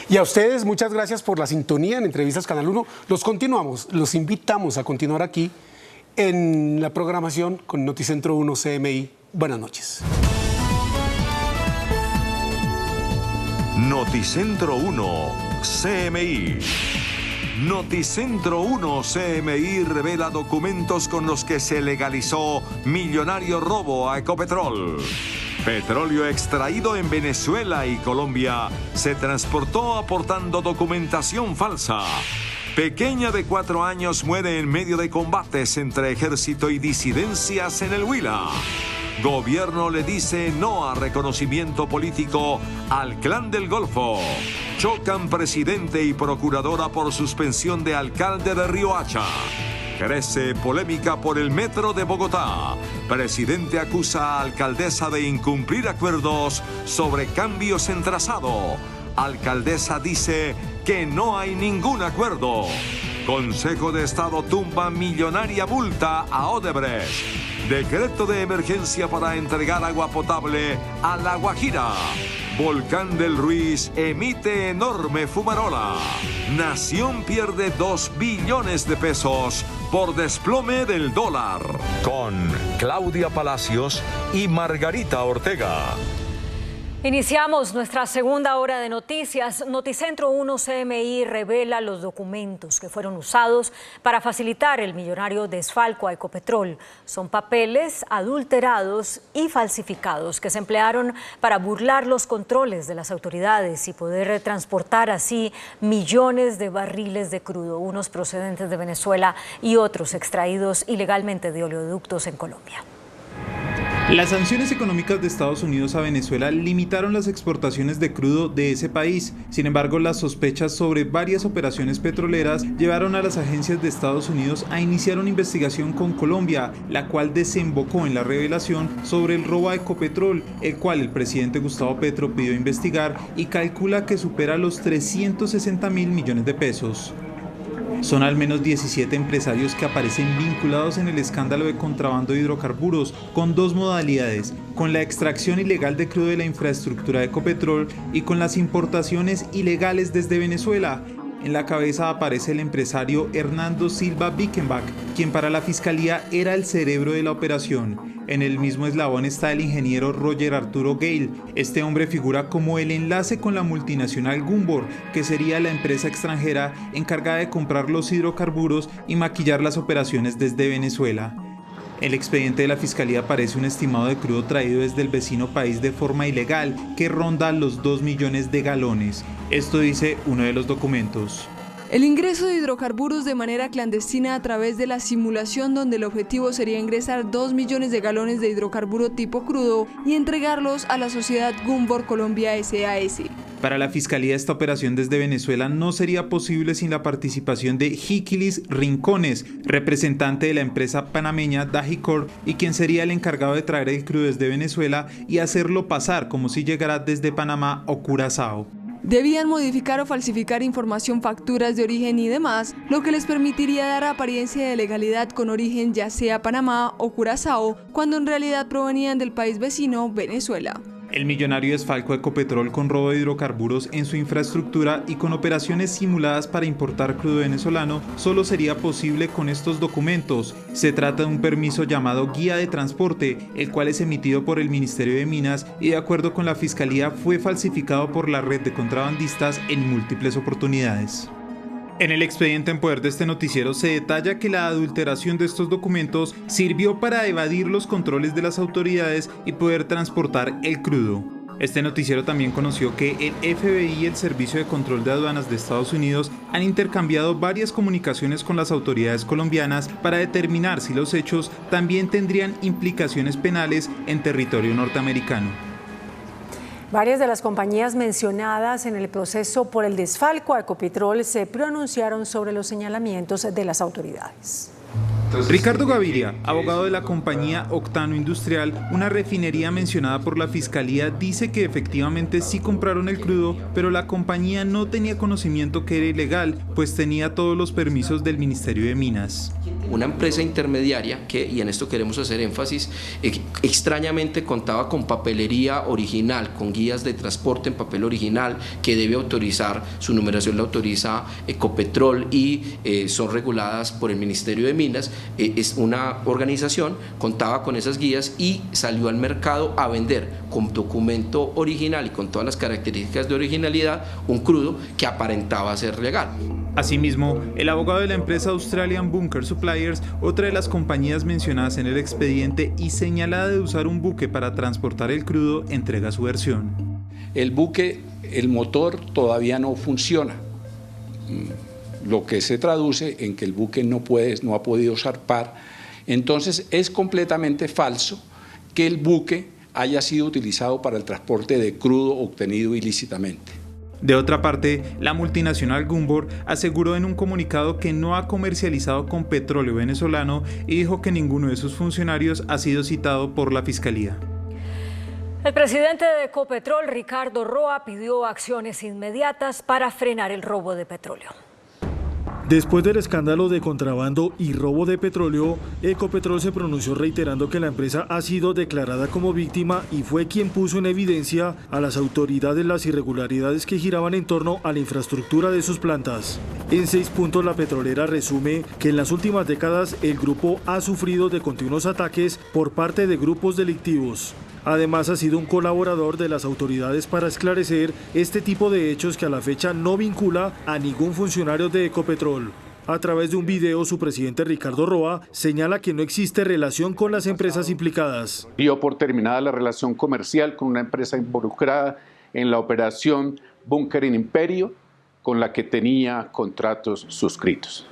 Y a ustedes, muchas gracias por la sintonía en Entrevistas Canal 1. Los invitamos a continuar aquí en la programación con Noticentro 1 CMI. Buenas noches. Noticentro 1 CMI. Noticentro 1 CMI revela documentos con los que se legalizó millonario robo a Ecopetrol. Petróleo extraído en Venezuela y Colombia se transportó aportando documentación falsa. Pequeña de 4 años muere en medio de combates entre ejército y disidencias en el Huila. Gobierno le dice no a reconocimiento político al Clan del Golfo. Chocan presidente y procuradora por suspensión de alcalde de Riohacha. Crece polémica por el metro de Bogotá. Presidente acusa a alcaldesa de incumplir acuerdos sobre cambios en trazado. Alcaldesa dice que no hay ningún acuerdo. Consejo de Estado tumba millonaria multa a Odebrecht. Decreto de emergencia para entregar agua potable a La Guajira. Volcán del Ruiz emite enorme fumarola. Nación pierde 2 billones de pesos por desplome del dólar. Con Claudia Palacios y Margarita Ortega. Iniciamos nuestra segunda hora de noticias. Noticentro 1 CMI revela los documentos que fueron usados para facilitar el millonario desfalco a Ecopetrol. Son papeles adulterados y falsificados que se emplearon para burlar los controles de las autoridades y poder transportar así millones de barriles de crudo, unos procedentes de Venezuela y otros extraídos ilegalmente de oleoductos en Colombia. Las sanciones económicas de Estados Unidos a Venezuela limitaron las exportaciones de crudo de ese país. Sin embargo, las sospechas sobre varias operaciones petroleras llevaron a las agencias de Estados Unidos a iniciar una investigación con Colombia, la cual desembocó en la revelación sobre el robo a Ecopetrol, el cual el presidente Gustavo Petro pidió investigar y calcula que supera los 360.000 millones de pesos. Son al menos 17 empresarios que aparecen vinculados en el escándalo de contrabando de hidrocarburos con dos modalidades, con la extracción ilegal de crudo de la infraestructura de Ecopetrol y con las importaciones ilegales desde Venezuela. En la cabeza aparece el empresario Hernando Silva Bickenbach, quien para la fiscalía era el cerebro de la operación. En el mismo eslabón está el ingeniero Roger Arturo Gale. Este hombre figura como el enlace con la multinacional Gunvor, que sería la empresa extranjera encargada de comprar los hidrocarburos y maquillar las operaciones desde Venezuela. En el expediente de la fiscalía aparece un estimado de crudo traído desde el vecino país de forma ilegal que ronda los 2 millones de galones. Esto dice uno de los documentos. El ingreso de hidrocarburos de manera clandestina a través de la simulación, donde el objetivo sería ingresar 2 millones de galones de hidrocarburo tipo crudo y entregarlos a la sociedad Gunvor Colombia SAS. Para la fiscalía, esta operación desde Venezuela no sería posible sin la participación de Hikilis Rincones, representante de la empresa panameña Dajicor y quien sería el encargado de traer el crudo desde Venezuela y hacerlo pasar como si llegara desde Panamá o Curazao. Debían modificar o falsificar información, facturas de origen y demás, lo que les permitiría dar apariencia de legalidad con origen ya sea Panamá o Curazao, cuando en realidad provenían del país vecino, Venezuela. El millonario desfalco de Ecopetrol con robo de hidrocarburos en su infraestructura y con operaciones simuladas para importar crudo venezolano solo sería posible con estos documentos. Se trata de un permiso llamado Guía de Transporte, el cual es emitido por el Ministerio de Minas y de acuerdo con la Fiscalía fue falsificado por la red de contrabandistas en múltiples oportunidades. En el expediente en poder de este noticiero se detalla que la adulteración de estos documentos sirvió para evadir los controles de las autoridades y poder transportar el crudo. Este noticiero también conoció que el FBI y el Servicio de Control de Aduanas de Estados Unidos han intercambiado varias comunicaciones con las autoridades colombianas para determinar si los hechos también tendrían implicaciones penales en territorio norteamericano. Varias de las compañías mencionadas en el proceso por el desfalco a Ecopetrol se pronunciaron sobre los señalamientos de las autoridades. Ricardo Gaviria, abogado de la compañía Octano Industrial, una refinería mencionada por la Fiscalía, dice que efectivamente sí compraron el crudo, pero la compañía no tenía conocimiento que era ilegal, pues tenía todos los permisos del Ministerio de Minas. Una empresa intermediaria que, y en esto queremos hacer énfasis, extrañamente contaba con papelería original, con guías de transporte en papel original que debe autorizar, su numeración la autoriza Ecopetrol y son reguladas por el Ministerio de Minas. Es una organización, contaba con esas guías y salió al mercado a vender con documento original y con todas las características de originalidad un crudo que aparentaba ser legal. Asimismo, el abogado de la empresa Australian Bunker Suppliers, otra de las compañías mencionadas en el expediente y señalada de usar un buque para transportar el crudo, entrega su versión. El buque, el motor todavía no funciona, lo que se traduce en que el buque no ha podido zarpar. Entonces es completamente falso que el buque haya sido utilizado para el transporte de crudo obtenido ilícitamente. De otra parte, la multinacional Gunvor aseguró en un comunicado que no ha comercializado con petróleo venezolano y dijo que ninguno de sus funcionarios ha sido citado por la Fiscalía. El presidente de Ecopetrol, Ricardo Roa, pidió acciones inmediatas para frenar el robo de petróleo. Después del escándalo de contrabando y robo de petróleo, Ecopetrol se pronunció reiterando que la empresa ha sido declarada como víctima y fue quien puso en evidencia a las autoridades las irregularidades que giraban en torno a la infraestructura de sus plantas. En 6 puntos la petrolera resume que en las últimas décadas el grupo ha sufrido de continuos ataques por parte de grupos delictivos. Además, ha sido un colaborador de las autoridades para esclarecer este tipo de hechos que a la fecha no vincula a ningún funcionario de Ecopetrol. A través de un video, su presidente Ricardo Roa señala que no existe relación con las empresas implicadas. Dio por terminada la relación comercial con una empresa involucrada en la operación Bunkering Imperio, con la que tenía contratos suscritos.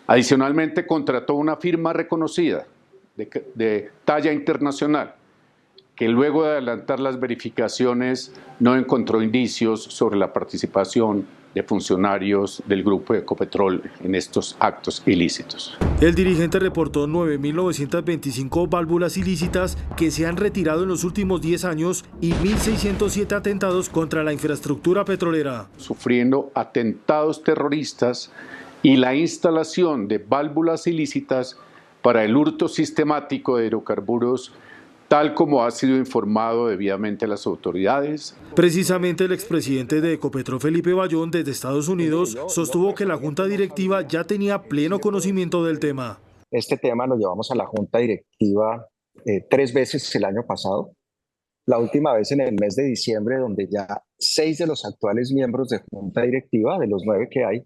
Adicionalmente, contrató una firma reconocida de talla internacional, que luego de adelantar las verificaciones no encontró indicios sobre la participación de funcionarios del grupo Ecopetrol en estos actos ilícitos. El dirigente reportó 9.925 válvulas ilícitas que se han retirado en los últimos 10 años y 1.607 atentados contra la infraestructura petrolera. Sufriendo atentados terroristas y la instalación de válvulas ilícitas para el hurto sistemático de hidrocarburos, tal como ha sido informado debidamente a las autoridades. Precisamente el expresidente de Ecopetrol, Felipe Bayón, desde Estados Unidos, sostuvo que la Junta Directiva ya tenía pleno conocimiento del tema. Este tema lo llevamos a la Junta Directiva 3 veces el año pasado. La última vez en el mes de diciembre, donde ya 6 de los actuales miembros de Junta Directiva, de los 9 que hay,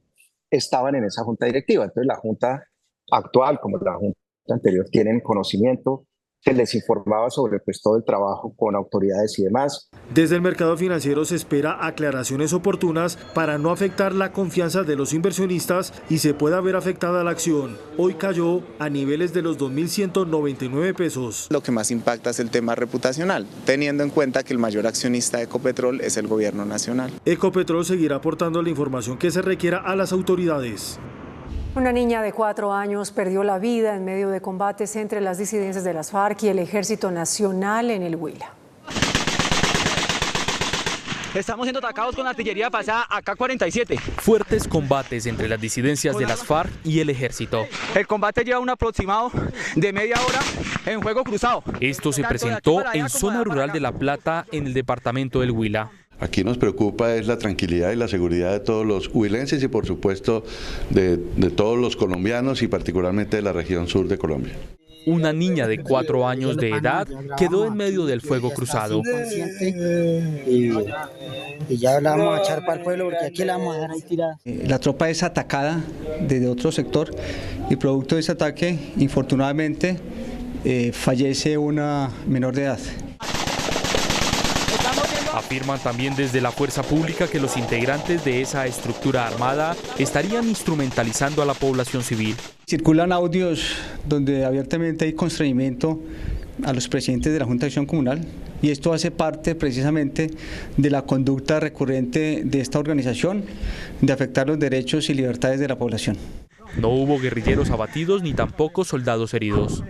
estaban en esa Junta Directiva. Entonces la Junta actual, como la Junta anterior, tienen conocimiento. Se les informaba sobre todo el trabajo con autoridades y demás. Desde el mercado financiero se espera aclaraciones oportunas para no afectar la confianza de los inversionistas y se pueda ver afectada la acción. Hoy cayó a niveles de los 2.199 pesos. Lo que más impacta es el tema reputacional, teniendo en cuenta que el mayor accionista de Ecopetrol es el gobierno nacional. Ecopetrol seguirá aportando la información que se requiera a las autoridades. Una niña de 4 años perdió la vida en medio de combates entre las disidencias de las FARC y el Ejército Nacional en el Huila. Estamos siendo atacados con artillería pasada AK-47. Fuertes combates entre las disidencias de las FARC y el ejército. El combate lleva un aproximado de media hora en fuego cruzado. Esto se presentó en zona rural de La Plata, en el departamento del Huila. Aquí nos preocupa es la tranquilidad y la seguridad de todos los huilenses y por supuesto de todos los colombianos y particularmente de la región sur de Colombia. Una niña de 4 años de edad quedó en medio del fuego cruzado. Y ya la vamos a echar para el pueblo porque aquí la vamos a dejar ahí tirada. La tropa es atacada desde otro sector y producto de ese ataque, infortunadamente, fallece una menor de edad. Afirman también desde la fuerza pública que los integrantes de esa estructura armada estarían instrumentalizando a la población civil. Circulan audios donde abiertamente hay constreñimiento a los presidentes de la Junta de Acción Comunal y esto hace parte precisamente de la conducta recurrente de esta organización de afectar los derechos y libertades de la población. No hubo guerrilleros abatidos ni tampoco soldados heridos.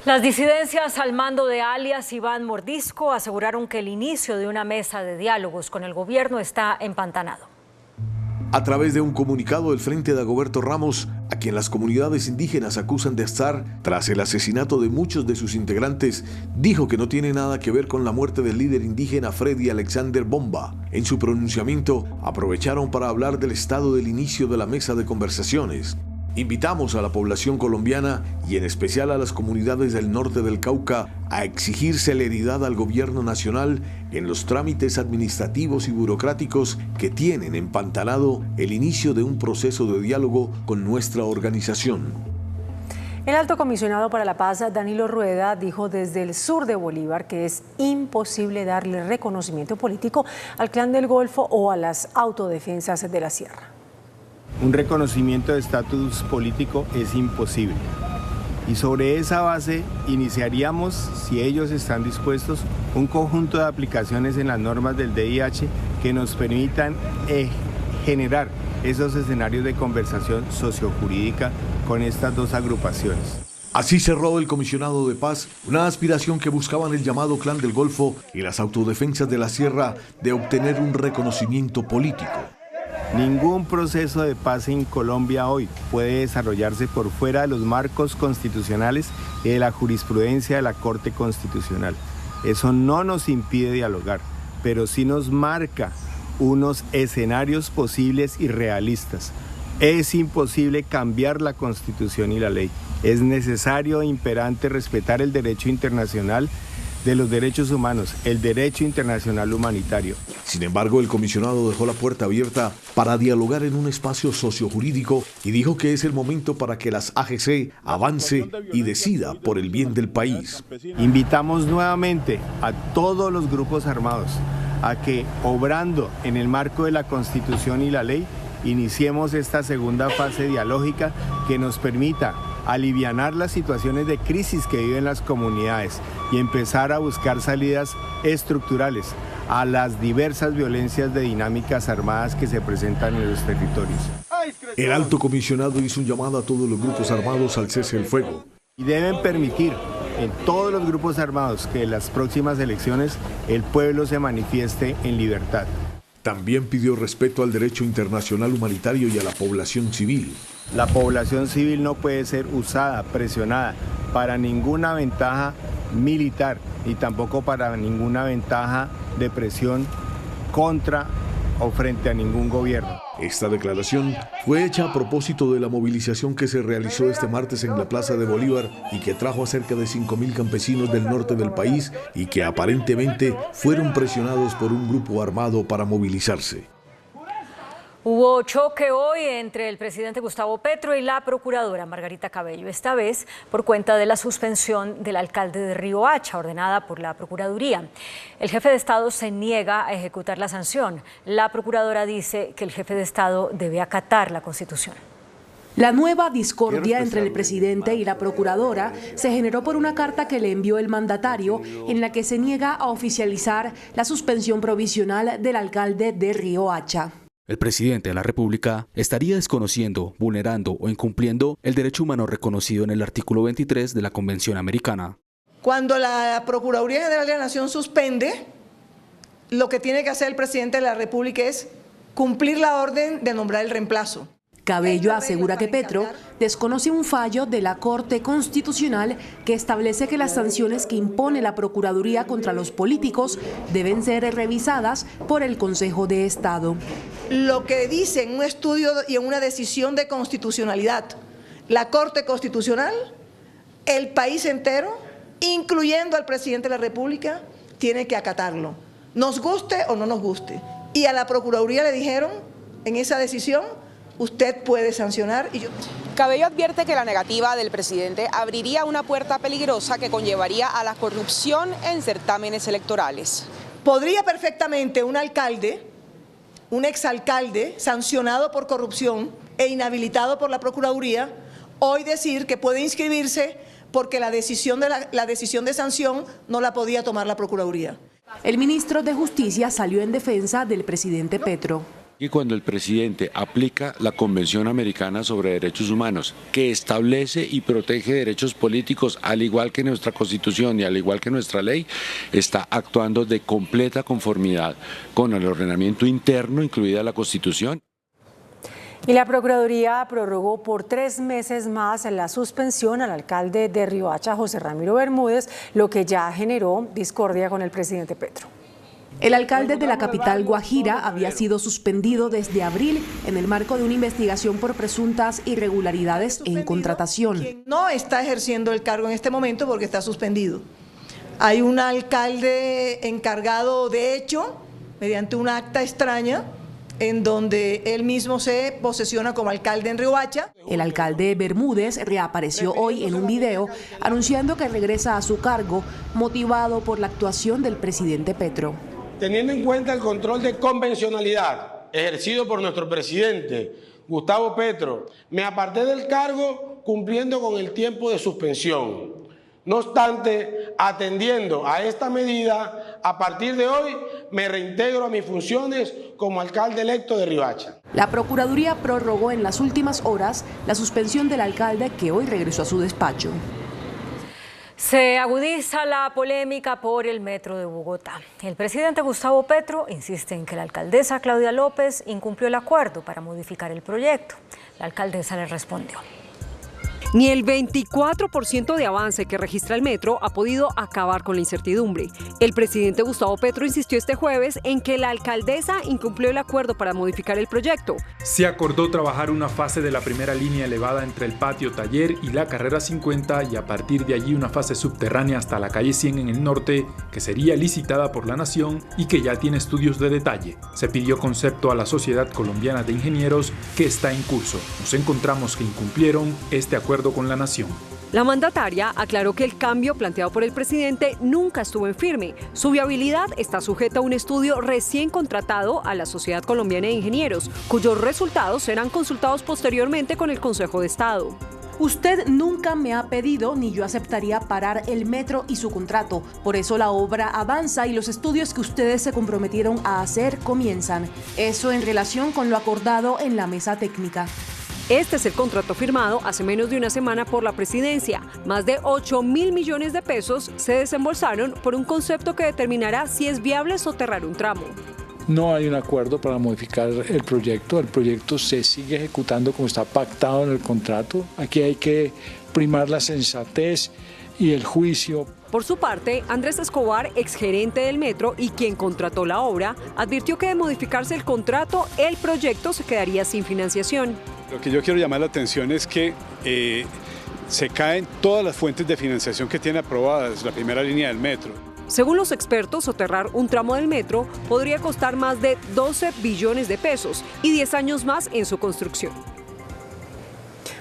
Las disidencias al mando de alias Iván Mordisco aseguraron que el inicio de una mesa de diálogos con el gobierno está empantanado. A través de un comunicado del Frente de Dagoberto Ramos, a quien las comunidades indígenas acusan de estar tras el asesinato de muchos de sus integrantes, dijo que no tiene nada que ver con la muerte del líder indígena Freddy Alexander Bomba. En su pronunciamiento, aprovecharon para hablar del estado del inicio de la mesa de conversaciones. Invitamos a la población colombiana y en especial a las comunidades del norte del Cauca a exigir celeridad al gobierno nacional en los trámites administrativos y burocráticos que tienen empantanado el inicio de un proceso de diálogo con nuestra organización. El alto comisionado para la paz, Danilo Rueda, dijo desde el sur de Bolívar que es imposible darle reconocimiento político al Clan del Golfo o a las autodefensas de la Sierra. Un reconocimiento de estatus político es imposible. Y sobre esa base iniciaríamos, si ellos están dispuestos, un conjunto de aplicaciones en las normas del DIH que nos permitan generar esos escenarios de conversación sociojurídica con estas dos agrupaciones. Así cerró el comisionado de paz una aspiración que buscaban el llamado Clan del Golfo y las autodefensas de la Sierra de obtener un reconocimiento político. Ningún proceso de paz en Colombia hoy puede desarrollarse por fuera de los marcos constitucionales y de la jurisprudencia de la Corte Constitucional. Eso no nos impide dialogar, pero sí nos marca unos escenarios posibles y realistas. Es imposible cambiar la Constitución y la ley. Es necesario e imperante respetar el derecho internacional, de los derechos humanos, el derecho internacional humanitario. Sin embargo, el comisionado dejó la puerta abierta para dialogar en un espacio sociojurídico y dijo que es el momento para que las AGC avance y decida por el bien del país. Invitamos nuevamente a todos los grupos armados a que, obrando en el marco de la Constitución y la ley, iniciemos esta segunda fase dialógica que nos permita alivianar las situaciones de crisis que viven las comunidades y empezar a buscar salidas estructurales a las diversas violencias de dinámicas armadas que se presentan en los territorios. El alto comisionado hizo un llamado a todos los grupos armados al cese del fuego. Y deben permitir en todos los grupos armados que en las próximas elecciones el pueblo se manifieste en libertad. También pidió respeto al derecho internacional humanitario y a la población civil. La población civil no puede ser usada, presionada para ninguna ventaja militar y tampoco para ninguna ventaja de presión contra o frente a ningún gobierno. Esta declaración fue hecha a propósito de la movilización que se realizó este martes en la Plaza de Bolívar y que trajo a cerca de 5.000 campesinos del norte del país y que aparentemente fueron presionados por un grupo armado para movilizarse. Hubo choque hoy entre el presidente Gustavo Petro y la procuradora Margarita Cabello, esta vez por cuenta de la suspensión del alcalde de Riohacha, ordenada por la Procuraduría. El jefe de Estado se niega a ejecutar la sanción. La procuradora dice que el jefe de Estado debe acatar la Constitución. La nueva discordia entre el presidente y la procuradora se generó por una carta que le envió el mandatario en la que se niega a oficializar la suspensión provisional del alcalde de Riohacha. El presidente de la República estaría desconociendo, vulnerando o incumpliendo el derecho humano reconocido en el artículo 23 de la Convención Americana. Cuando la Procuraduría General de la Nación suspende, lo que tiene que hacer el presidente de la República es cumplir la orden de nombrar el reemplazo. Cabello asegura que Petro desconoce un fallo de la Corte Constitucional que establece que las sanciones que impone la Procuraduría contra los políticos deben ser revisadas por el Consejo de Estado. Lo que dice en un estudio y en una decisión de constitucionalidad la Corte Constitucional, el país entero, incluyendo al presidente de la República, tiene que acatarlo, nos guste o no nos guste. Y a la Procuraduría le dijeron en esa decisión: usted puede sancionar. Cabello advierte que la negativa del presidente abriría una puerta peligrosa que conllevaría a la corrupción en certámenes electorales. Podría perfectamente un alcalde, un exalcalde sancionado por corrupción e inhabilitado por la Procuraduría, hoy decir que puede inscribirse porque la decisión de sanción no la podía tomar la Procuraduría. El ministro de Justicia salió en defensa del presidente Petro. Y cuando el presidente aplica la Convención Americana sobre Derechos Humanos, que establece y protege derechos políticos, al igual que nuestra Constitución y al igual que nuestra ley, está actuando de completa conformidad con el ordenamiento interno, incluida la Constitución. Y la Procuraduría prorrogó por 3 meses más la suspensión al alcalde de Riohacha, José Ramiro Bermúdez, lo que ya generó discordia con el presidente Petro. El alcalde de la capital Guajira había sido suspendido desde abril en el marco de una investigación por presuntas irregularidades en contratación. Quien no está ejerciendo el cargo en este momento porque está suspendido. Hay un alcalde encargado, de hecho, mediante una acta extraña, en donde él mismo se posesiona como alcalde en Riohacha. El alcalde Bermúdez reapareció hoy en un video anunciando que regresa a su cargo, motivado por la actuación del presidente Petro. Teniendo en cuenta el control de convencionalidad ejercido por nuestro presidente Gustavo Petro, me aparté del cargo cumpliendo con el tiempo de suspensión. No obstante, atendiendo a esta medida, a partir de hoy me reintegro a mis funciones como alcalde electo de Riohacha. La Procuraduría prorrogó en las últimas horas la suspensión del alcalde, que hoy regresó a su despacho. Se agudiza la polémica por el metro de Bogotá. El presidente Gustavo Petro insiste en que la alcaldesa Claudia López incumplió el acuerdo para modificar el proyecto. La alcaldesa le respondió. Ni el 24% de avance que registra el metro ha podido acabar con la incertidumbre. El presidente Gustavo Petro insistió este jueves en que la alcaldesa incumplió el acuerdo para modificar el proyecto. Se acordó trabajar una fase de la primera línea elevada entre el patio Taller y la carrera 50 y a partir de allí una fase subterránea hasta la calle 100 en el norte, que sería licitada por la Nación y que ya tiene estudios de detalle. Se pidió concepto a la Sociedad Colombiana de Ingenieros, que está en curso. Nos encontramos que incumplieron este acuerdo con la Nación. La mandataria aclaró que el cambio planteado por el presidente nunca estuvo en firme. Su viabilidad está sujeta a un estudio recién contratado a la Sociedad Colombiana de Ingenieros, cuyos resultados serán consultados posteriormente con el Consejo de Estado. Usted nunca me ha pedido ni yo aceptaría parar el metro y su contrato. Por eso la obra avanza y los estudios que ustedes se comprometieron a hacer comienzan. Eso en relación con lo acordado en la mesa técnica. Este es el contrato firmado hace menos de una semana por la presidencia. Más de 8.000 millones de pesos se desembolsaron por un concepto que determinará si es viable soterrar un tramo. No hay un acuerdo para modificar el proyecto se sigue ejecutando como está pactado en el contrato. Aquí hay que primar la sensatez y el juicio. Por su parte, Andrés Escobar, exgerente del metro y quien contrató la obra, advirtió que de modificarse el contrato, el proyecto se quedaría sin financiación. Lo que yo quiero llamar la atención es que se caen todas las fuentes de financiación que tiene aprobadas la primera línea del metro. Según los expertos, soterrar un tramo del metro podría costar más de 12 billones de pesos y 10 años más en su construcción.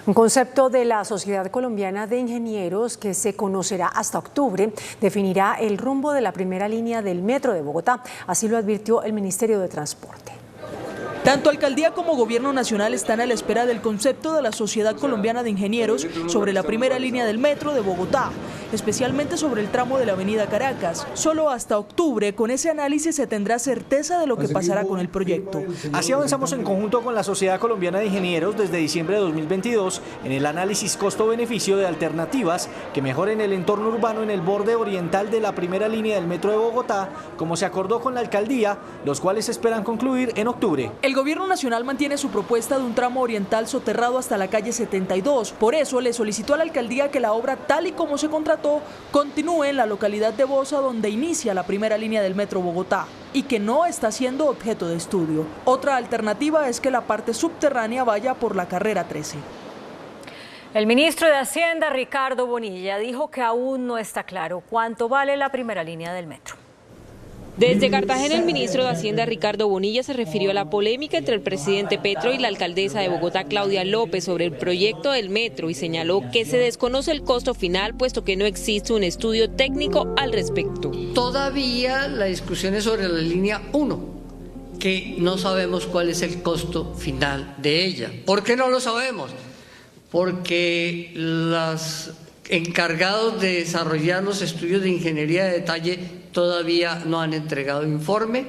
Un concepto de la Sociedad Colombiana de Ingenieros que se conocerá hasta octubre definirá el rumbo de la primera línea del metro de Bogotá. Así lo advirtió el Ministerio de Transporte. Tanto alcaldía como gobierno nacional están a la espera del concepto de la Sociedad Colombiana de Ingenieros sobre la primera línea del metro de Bogotá, especialmente sobre el tramo de la avenida Caracas. Solo hasta octubre, con ese análisis, se tendrá certeza de lo que pasará con el proyecto. Así avanzamos en conjunto con la Sociedad Colombiana de Ingenieros desde diciembre de 2022 en el análisis costo-beneficio de alternativas que mejoren el entorno urbano en el borde oriental de la primera línea del metro de Bogotá, como se acordó con la alcaldía, los cuales esperan concluir en octubre. El gobierno nacional mantiene su propuesta de un tramo oriental soterrado hasta la calle 72. Por eso le solicitó a la alcaldía que la obra, tal y como se contrató, continúe en la localidad de Bosa, donde inicia la primera línea del metro Bogotá, y que no está siendo objeto de estudio. Otra alternativa es que la parte subterránea vaya por la carrera 13. El ministro de Hacienda, Ricardo Bonilla, dijo que aún no está claro cuánto vale la primera línea del metro. Desde Cartagena, el ministro de Hacienda, Ricardo Bonilla, se refirió a la polémica entre el presidente Petro y la alcaldesa de Bogotá, Claudia López, sobre el proyecto del metro y señaló que se desconoce el costo final, puesto que no existe un estudio técnico al respecto. Todavía la discusión es sobre la línea 1, que no sabemos cuál es el costo final de ella. ¿Por qué no lo sabemos? Porque los encargados de desarrollar los estudios de ingeniería de detalle todavía no han entregado informe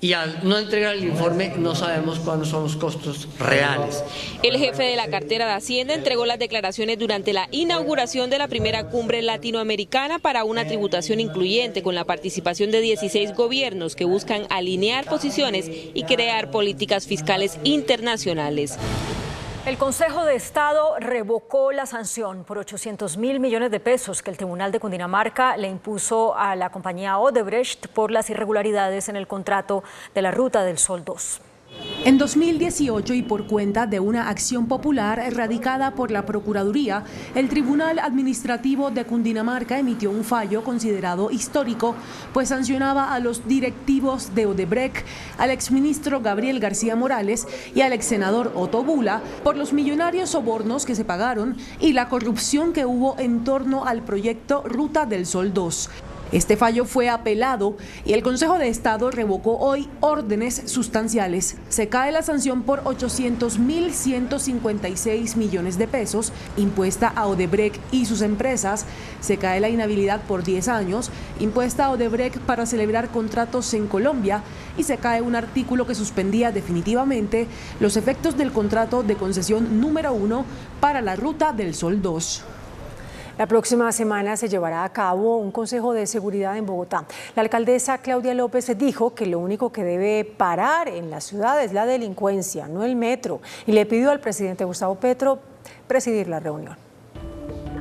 y al no entregar el informe no sabemos cuáles son los costos reales. El jefe de la cartera de Hacienda entregó las declaraciones durante la inauguración de la primera cumbre latinoamericana para una tributación incluyente con la participación de 16 gobiernos que buscan alinear posiciones y crear políticas fiscales internacionales. El Consejo de Estado revocó la sanción por 800.000 millones de pesos que el Tribunal de Cundinamarca le impuso a la compañía Odebrecht por las irregularidades en el contrato de la Ruta del Sol 2. En 2018 y por cuenta de una acción popular radicada por la Procuraduría, el Tribunal Administrativo de Cundinamarca emitió un fallo considerado histórico, pues sancionaba a los directivos de Odebrecht, al exministro Gabriel García Morales y al exsenador Otto Bula por los millonarios sobornos que se pagaron y la corrupción que hubo en torno al proyecto Ruta del Sol 2. Este fallo fue apelado y el Consejo de Estado revocó hoy órdenes sustanciales. Se cae la sanción por 800.156 millones de pesos impuesta a Odebrecht y sus empresas. Se cae la inhabilidad por 10 años impuesta a Odebrecht para celebrar contratos en Colombia y se cae un artículo que suspendía definitivamente los efectos del contrato de concesión número 1 para la Ruta del Sol 2. La próxima semana se llevará a cabo un consejo de seguridad en Bogotá. La alcaldesa Claudia López dijo que lo único que debe parar en la ciudad es la delincuencia, no el metro, y le pidió al presidente Gustavo Petro presidir la reunión.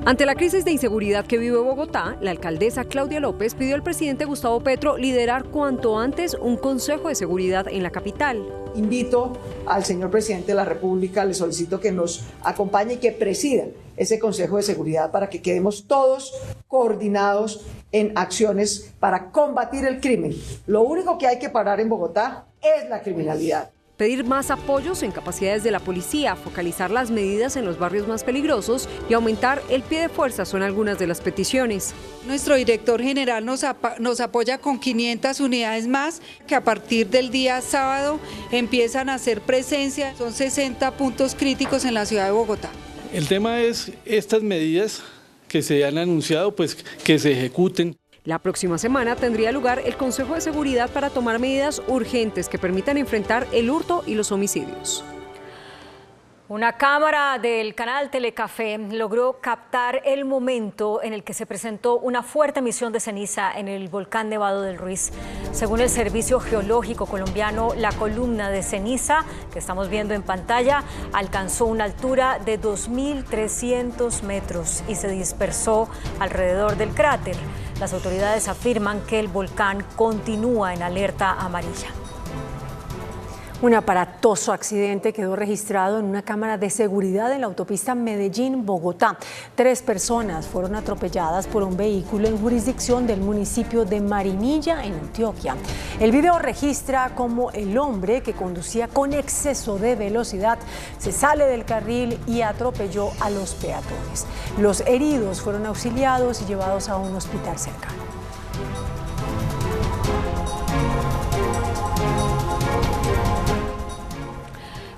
Ante la crisis de inseguridad que vive Bogotá, la alcaldesa Claudia López pidió al presidente Gustavo Petro liderar cuanto antes un Consejo de Seguridad en la capital. Invito al señor presidente de la República, le solicito que nos acompañe y que presida ese Consejo de Seguridad para que quedemos todos coordinados en acciones para combatir el crimen. Lo único que hay que parar en Bogotá es la criminalidad. Pedir más apoyos en capacidades de la policía, focalizar las medidas en los barrios más peligrosos y aumentar el pie de fuerza son algunas de las peticiones. Nuestro director general nos apoya con 500 unidades más que a partir del día sábado empiezan a hacer presencia. Son 60 puntos críticos en la ciudad de Bogotá. El tema es estas medidas que se han anunciado, pues que se ejecuten. La próxima semana tendría lugar el Consejo de Seguridad para tomar medidas urgentes que permitan enfrentar el hurto y los homicidios. Una cámara del canal Telecafé logró captar el momento en el que se presentó una fuerte emisión de ceniza en el volcán Nevado del Ruiz. Según el Servicio Geológico colombiano, la columna de ceniza que estamos viendo en pantalla alcanzó una altura de 2.300 metros y se dispersó alrededor del cráter. Las autoridades afirman que el volcán continúa en alerta amarilla. Un aparatoso accidente quedó registrado en una cámara de seguridad en la autopista Medellín-Bogotá. 3 personas fueron atropelladas por un vehículo en jurisdicción del municipio de Marinilla, en Antioquia. El video registra cómo el hombre que conducía con exceso de velocidad se sale del carril y atropelló a los peatones. Los heridos fueron auxiliados y llevados a un hospital cercano.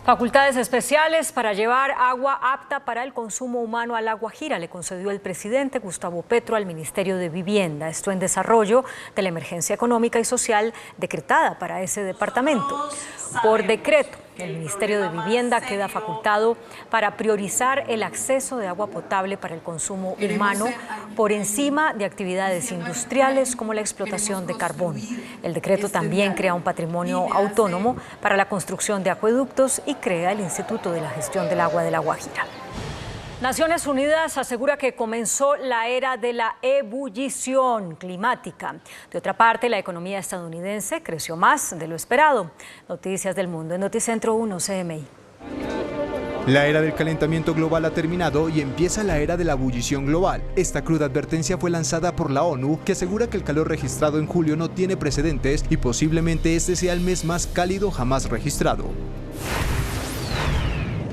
Facultades especiales para llevar agua apta para el consumo humano a La Guajira le concedió el presidente Gustavo Petro al Ministerio de Vivienda. Esto en desarrollo de la emergencia económica y social decretada para ese departamento. Por decreto, el Ministerio de Vivienda queda facultado para priorizar el acceso de agua potable para el consumo humano por encima de actividades industriales como la explotación de carbón. El decreto también crea un patrimonio autónomo para la construcción de acueductos y crea el Instituto de la Gestión del Agua de La Guajira. Naciones Unidas asegura que comenzó la era de la ebullición climática. De otra parte, la economía estadounidense creció más de lo esperado. Noticias del Mundo en Noticentro 1 CMI. La era del calentamiento global ha terminado y empieza la era de la ebullición global. Esta cruda advertencia fue lanzada por la ONU, que asegura que el calor registrado en julio no tiene precedentes y posiblemente este sea el mes más cálido jamás registrado.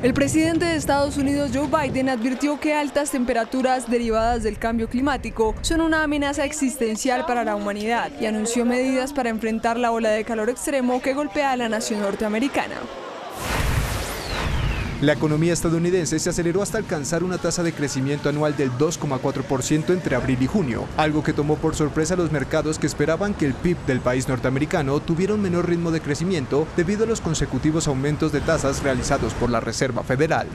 El presidente de Estados Unidos, Joe Biden, advirtió que altas temperaturas derivadas del cambio climático son una amenaza existencial para la humanidad y anunció medidas para enfrentar la ola de calor extremo que golpea a la nación norteamericana. La economía estadounidense se aceleró hasta alcanzar una tasa de crecimiento anual del 2,4% entre abril y junio, algo que tomó por sorpresa a los mercados que esperaban que el PIB del país norteamericano tuviera un menor ritmo de crecimiento debido a los consecutivos aumentos de tasas realizados por la Reserva Federal.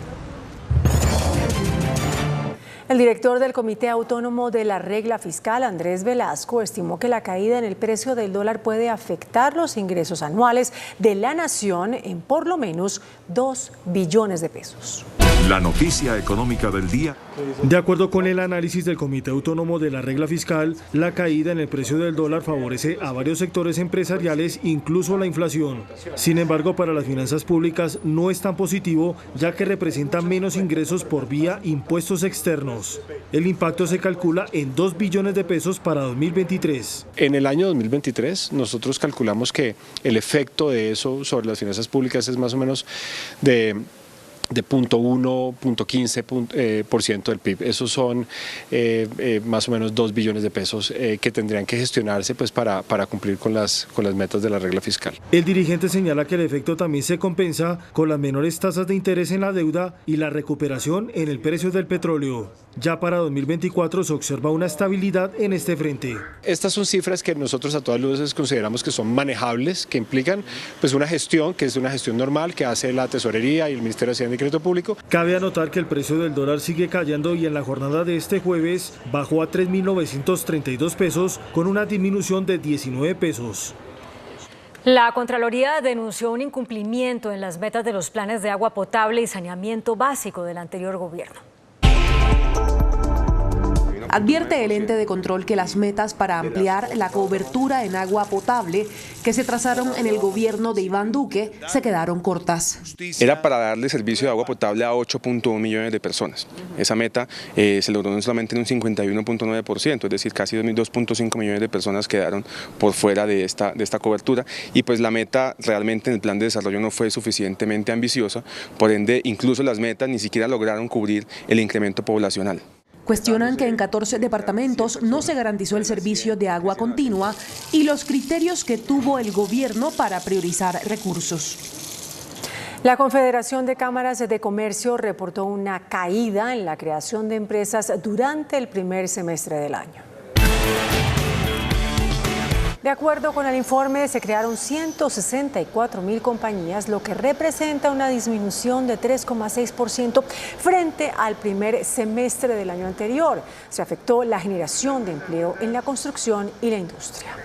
El director del Comité Autónomo de la Regla Fiscal, Andrés Velasco, estimó que la caída en el precio del dólar puede afectar los ingresos anuales de la nación en por lo menos 2 billones de pesos. La noticia económica del día. De acuerdo con el análisis del Comité Autónomo de la Regla Fiscal, la caída en el precio del dólar favorece a varios sectores empresariales, incluso la inflación. Sin embargo, para las finanzas públicas no es tan positivo, ya que representa menos ingresos por vía impuestos externos. El impacto se calcula en 2 billones de pesos para 2023. En el año 2023 nosotros calculamos que el efecto de eso sobre las finanzas públicas es más o menos de 0.1, 0.15% del PIB. Esos son más o menos 2 billones de pesos que tendrían que gestionarse pues, para cumplir con las metas de la regla fiscal. El dirigente señala que el efecto también se compensa con las menores tasas de interés en la deuda y la recuperación en el precio del petróleo. Ya para 2024 se observa una estabilidad en este frente. Estas son cifras que nosotros a todas luces consideramos que son manejables, que implican pues, una gestión que es una gestión normal que hace la Tesorería y el Ministerio de Hacienda y Crédito Público. Cabe anotar que el precio del dólar sigue cayendo y en la jornada de este jueves bajó a 3.932 pesos con una disminución de 19 pesos. La Contraloría denunció un incumplimiento en las metas de los planes de agua potable y saneamiento básico del anterior gobierno. Advierte el ente de control que las metas para ampliar la cobertura en agua potable que se trazaron en el gobierno de Iván Duque se quedaron cortas. Era para darle servicio de agua potable a 8.1 millones de personas. Esa meta se logró solamente en un 51.9%, es decir, casi 2.5 millones de personas quedaron por fuera de esta cobertura, y pues la meta realmente en el plan de desarrollo no fue suficientemente ambiciosa, por ende incluso las metas ni siquiera lograron cubrir el incremento poblacional. Cuestionan que en 14 departamentos no se garantizó el servicio de agua continua y los criterios que tuvo el gobierno para priorizar recursos. La Confederación de Cámaras de Comercio reportó una caída en la creación de empresas durante el primer semestre del año. De acuerdo con el informe, se crearon 164.000 compañías, lo que representa una disminución de 3,6% frente al primer semestre del año anterior. Se afectó la generación de empleo en la construcción y la industria.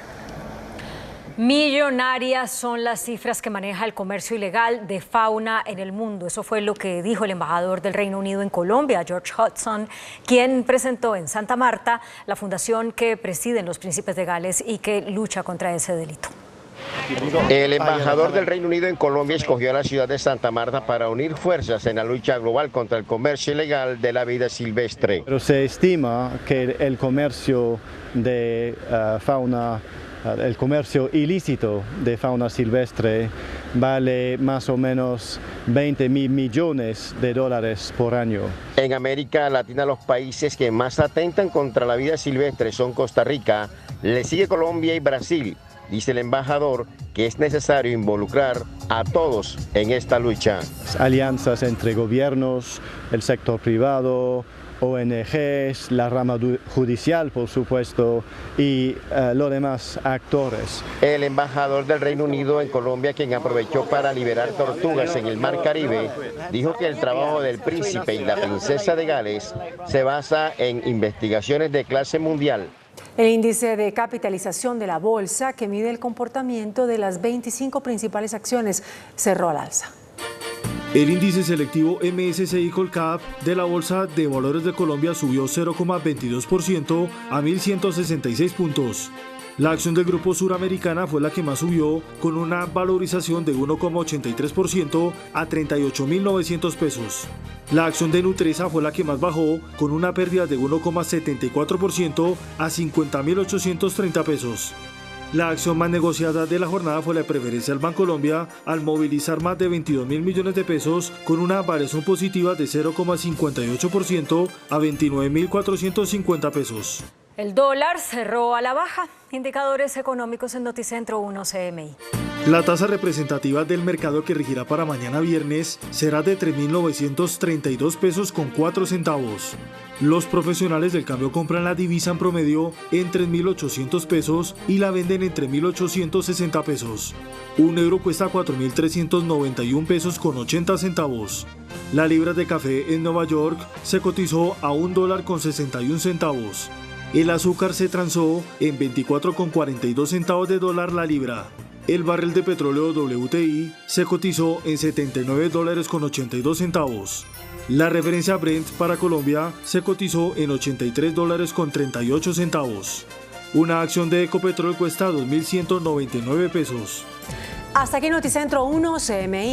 Millonarias son las cifras que maneja el comercio ilegal de fauna en el mundo. Eso fue lo que dijo el embajador del Reino Unido en Colombia, George Hudson, quien presentó en Santa Marta la fundación que presiden los príncipes de Gales y que lucha contra ese delito. El embajador del Reino Unido en Colombia escogió a la ciudad de Santa Marta para unir fuerzas en la lucha global contra el comercio ilegal de la vida silvestre. Pero se estima que el comercio de fauna, el comercio ilícito de fauna silvestre vale más o menos 20.000 millones de dólares por año. En América Latina, los países que más atentan contra la vida silvestre son Costa Rica, le sigue Colombia y Brasil. Dice el embajador que es necesario involucrar a todos en esta lucha. Alianzas entre gobiernos, el sector privado, ONGs, la rama judicial, por supuesto, y los demás actores. El embajador del Reino Unido en Colombia, quien aprovechó para liberar tortugas en el Mar Caribe, dijo que el trabajo del príncipe y la princesa de Gales se basa en investigaciones de clase mundial. El índice de capitalización de la bolsa, que mide el comportamiento de las 25 principales acciones, cerró al alza. El índice selectivo MSCI Colcap de la Bolsa de Valores de Colombia subió 0,22% a 1.166 puntos. La acción del Grupo Suramericana fue la que más subió, con una valorización de 1,83% a 38.900 pesos. La acción de Nutresa fue la que más bajó, con una pérdida de 1,74% a 50.830 pesos. La acción más negociada de la jornada fue la preferencia del Bancolombia, al movilizar más de 22.000 millones de pesos, con una variación positiva de 0,58% a 29.450 pesos. El dólar cerró a la baja. Indicadores económicos en Noticentro 1 CMI. La tasa representativa del mercado que regirá para mañana viernes será de 3.932 pesos con 4 centavos. Los profesionales del cambio compran la divisa en promedio en 3.800 pesos y la venden en 3.860 pesos. Un euro cuesta 4.391 pesos con 80 centavos. La libra de café en Nueva York se cotizó a $1.61. El azúcar se transó en 24,42 centavos de dólar la libra. El barril de petróleo WTI se cotizó en $79,82 centavos. La referencia Brent para Colombia se cotizó en $83,38 centavos. Una acción de Ecopetrol cuesta 2.199 pesos. Hasta aquí Noticentro 1 CMI.